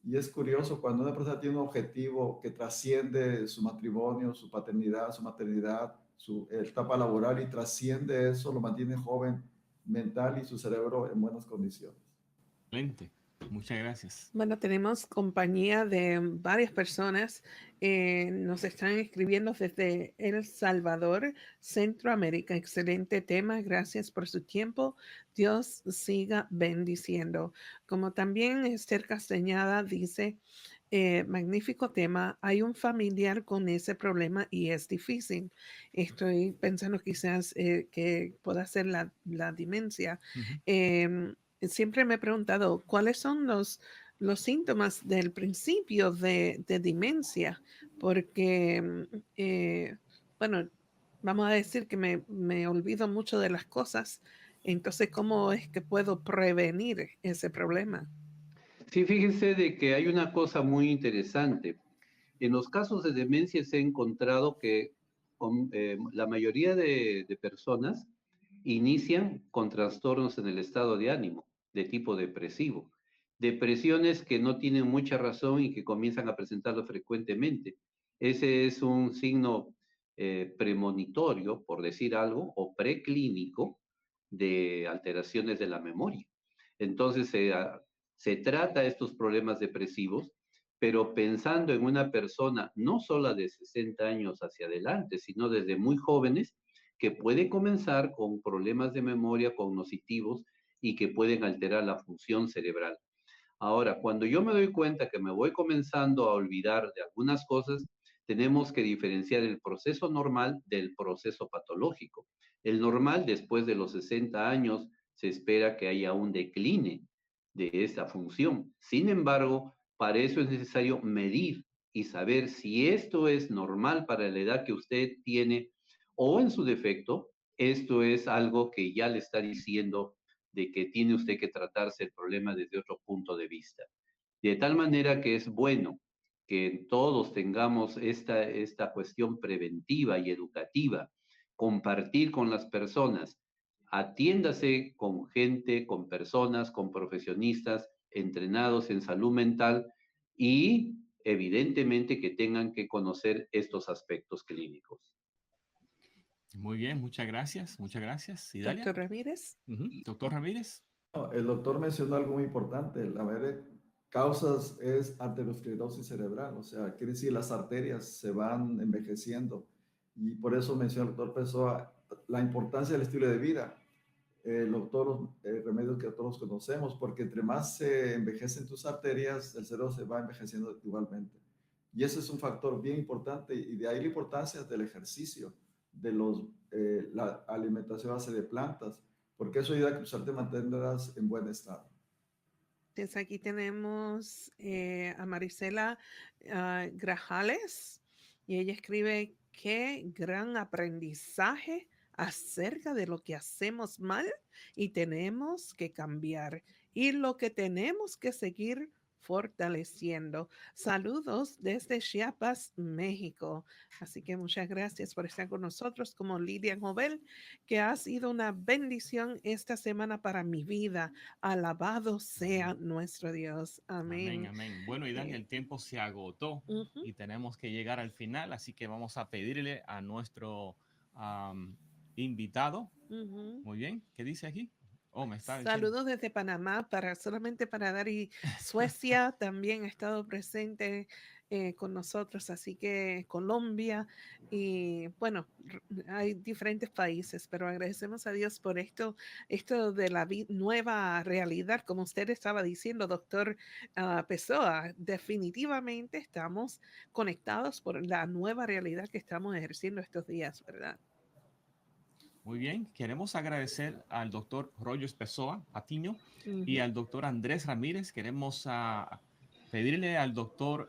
Speaker 4: Y es curioso, cuando una persona tiene un objetivo que trasciende su matrimonio, su paternidad, su maternidad, su etapa laboral y trasciende eso, lo mantiene joven, mental y su cerebro en buenas condiciones.
Speaker 1: Excelente. Muchas gracias.
Speaker 2: Bueno, tenemos compañía de varias personas. Nos están escribiendo desde El Salvador, Centroamérica. Excelente tema. Gracias por su tiempo. Dios siga bendiciendo. Como también Esther Castañeda dice, magnífico tema. Hay un familiar con ese problema y es difícil. Estoy pensando quizás que pueda ser la demencia. Siempre me he preguntado cuáles son los síntomas del principio de demencia, porque, bueno, vamos a decir que me olvido mucho de las cosas. Entonces, ¿cómo es que puedo prevenir ese problema?
Speaker 7: Sí, fíjense de que hay una cosa muy interesante. En los casos de demencia se ha encontrado que la mayoría de personas inician con trastornos en el estado de ánimo, de tipo depresivo. Depresiones que no tienen mucha razón y que comienzan a presentarlo frecuentemente. Ese es un signo premonitorio, por decir algo, o preclínico de alteraciones de la memoria. Entonces se trata estos problemas depresivos, pero pensando en una persona no solo de 60 años hacia adelante, sino desde muy jóvenes, que puede comenzar con problemas de memoria cognitivos y que pueden alterar la función cerebral. Ahora, cuando yo me doy cuenta que me voy comenzando a olvidar de algunas cosas, tenemos que diferenciar el proceso normal del proceso patológico. El normal, después de los 60 años, se espera que haya un decline de esta función. Sin embargo, para eso es necesario medir y saber si esto es normal para la edad que usted tiene o en su defecto, esto es algo que ya le está diciendo de que tiene usted que tratarse el problema desde otro punto de vista. De tal manera que es bueno que todos tengamos esta cuestión preventiva y educativa, compartir con las personas, atiéndase con gente, con personas, con profesionistas entrenados en salud mental y evidentemente que tengan que conocer estos aspectos clínicos.
Speaker 1: Muy bien, muchas gracias. Muchas gracias. ¿Y Dalia?
Speaker 2: Doctor Ramírez.
Speaker 1: Doctor Ramírez.
Speaker 4: El doctor mencionó algo muy importante. La mayoría de causas es arteriosclerosis cerebral, o sea, quiere decir las arterias se van envejeciendo. Y por eso mencionó el doctor Pessoa la importancia del estilo de vida. Los remedios que todos conocemos, porque entre más se envejecen tus arterias, el cerebro se va envejeciendo igualmente. Y ese es un factor bien importante, y de ahí la importancia del ejercicio, de la alimentación a base de plantas, porque eso ayuda a que tus arterias mantenerlas en buen estado.
Speaker 2: Desde aquí tenemos a Marisela Grajales, y ella escribe: qué gran aprendizaje acerca de lo que hacemos mal y tenemos que cambiar, y lo que tenemos que seguir fortaleciendo. Saludos desde Chiapas, México. Así que muchas gracias por estar con nosotros, como Lidia Jovel, que ha sido una bendición esta semana para mi vida. Alabado sea nuestro Dios. Amén.
Speaker 1: Amén, amén. Bueno, y Daniel, el tiempo se agotó y tenemos que llegar al final, así que vamos a pedirle a nuestro invitado. Muy bien, ¿qué dice aquí? Oh, me está diciendo.
Speaker 2: Saludos desde Panamá, solamente para dar, y Suecia también ha estado presente con nosotros, así que Colombia, y bueno, hay diferentes países, pero agradecemos a Dios por esto de la nueva realidad, como usted estaba diciendo, doctor Pessoa. Definitivamente estamos conectados por la nueva realidad que estamos ejerciendo estos días, ¿verdad?
Speaker 1: Muy bien, queremos agradecer al doctor Rogers Pessoa Patiño y al doctor Andrés Ramírez. Queremos pedirle al doctor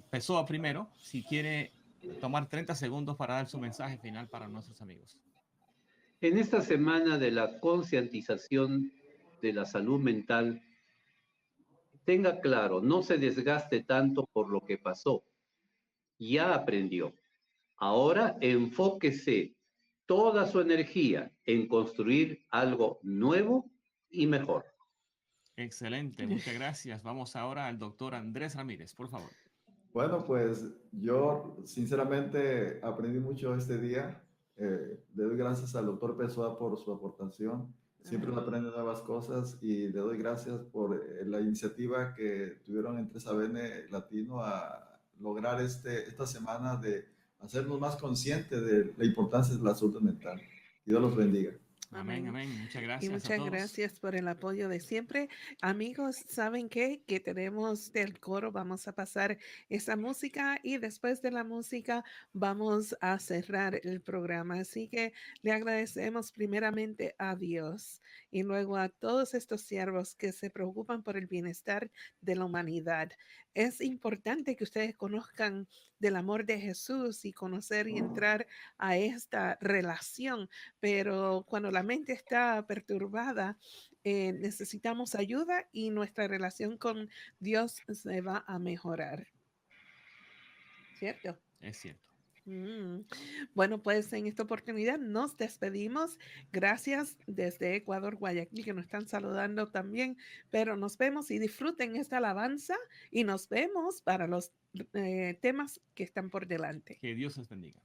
Speaker 1: Pessoa primero si quiere tomar 30 segundos para dar su mensaje final para nuestros amigos.
Speaker 7: En esta semana de la concientización de la salud mental, tenga claro, no se desgaste tanto por lo que pasó. Ya aprendió. Ahora enfóquese toda su energía en construir algo nuevo y mejor.
Speaker 1: Excelente, muchas gracias. Vamos ahora al doctor Andrés Ramírez, por favor.
Speaker 4: Bueno, pues yo sinceramente aprendí mucho este día. Le doy gracias al doctor Pessoa por su aportación. Siempre uno aprende nuevas cosas, y le doy gracias por la iniciativa que tuvieron en 3ABN Latino a lograr esta semana de hacernos más conscientes de la importancia de la salud mental. Dios los bendiga.
Speaker 1: Amén, amén. Muchas gracias.
Speaker 2: Y muchas gracias por el apoyo de siempre. Amigos, ¿saben qué? Que tenemos del coro, vamos a pasar esa música y después de la música vamos a cerrar el programa. Así que le agradecemos primeramente a Dios y luego a todos estos siervos que se preocupan por el bienestar de la humanidad. Es importante que ustedes conozcan del amor de Jesús y conocer y entrar a esta relación, pero cuando la mente está perturbada, necesitamos ayuda y nuestra relación con Dios se va a mejorar. ¿Cierto?
Speaker 1: Es cierto.
Speaker 2: Bueno, pues en esta oportunidad nos despedimos. Gracias desde Ecuador, Guayaquil, que nos están saludando también, pero nos vemos y disfruten esta alabanza y nos vemos para los temas que están por delante.
Speaker 1: Que Dios les bendiga.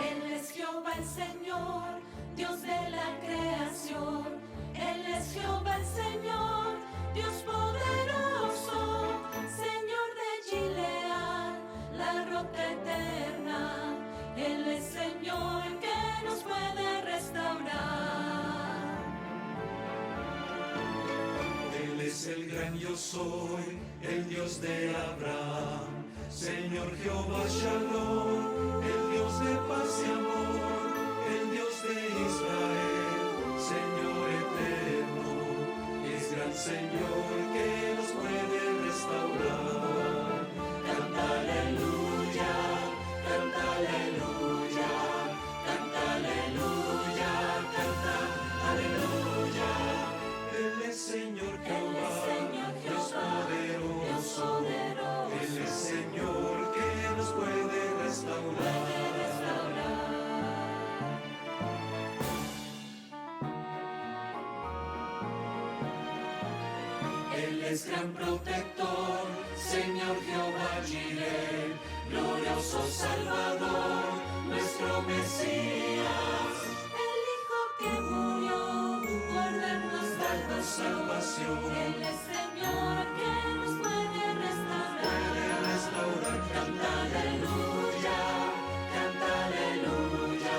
Speaker 8: Él es Jehová el Señor, Dios de la creación. Él es Jehová el Señor, Dios poderoso, Señor de Gilead, la roca eterna. Él es Señor que nos puede restaurar.
Speaker 9: gran yo soy, el Dios de Abraham. Señor Jehová Shalom, el Dios de paz y amor, el Dios de Israel, Señor eterno, es gran Señor que nos puede restaurar. Canta aleluya, canta aleluya, canta aleluya, canta aleluya. Él es Señor Jehová, Dios poderoso, Él es Señor que nos puede restaurar. Él es gran protector, Señor Jehová Jireh, glorioso Salvador, nuestro Mesías.
Speaker 8: El Hijo que murió por darnos salvación. Él es Señor que nos puede restaurar.
Speaker 9: Canta aleluya, canta aleluya,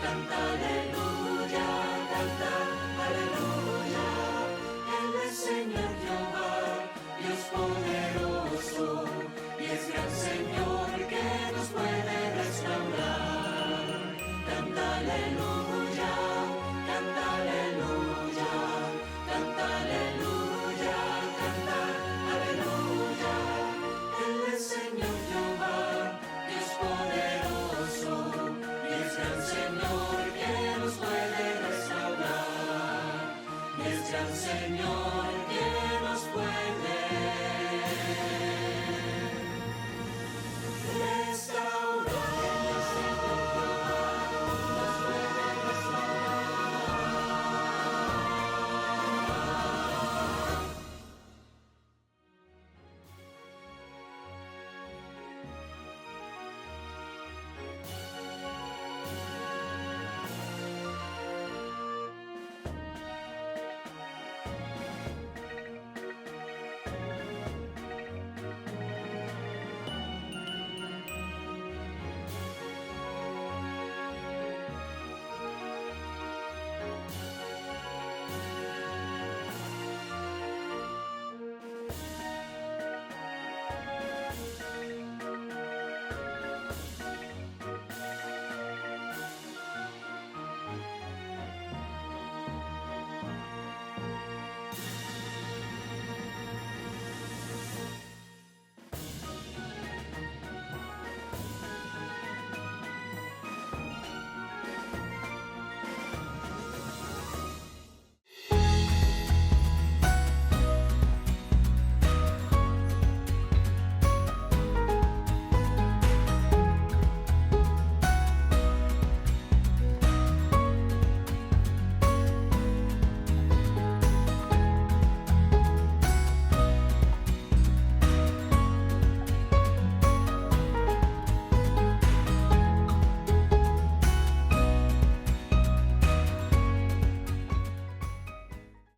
Speaker 9: canta aleluya, canta aleluya. Él es Señor Jehová, Dios poderoso, y es gran Señor que nos puede restaurar. Canta aleluya, canta aleluya, canta aleluya, canta aleluya. Él es Señor Jehová, Dios poderoso, y es gran Señor que nos puede restaurar. Y es gran Señor que nos puede restaurar.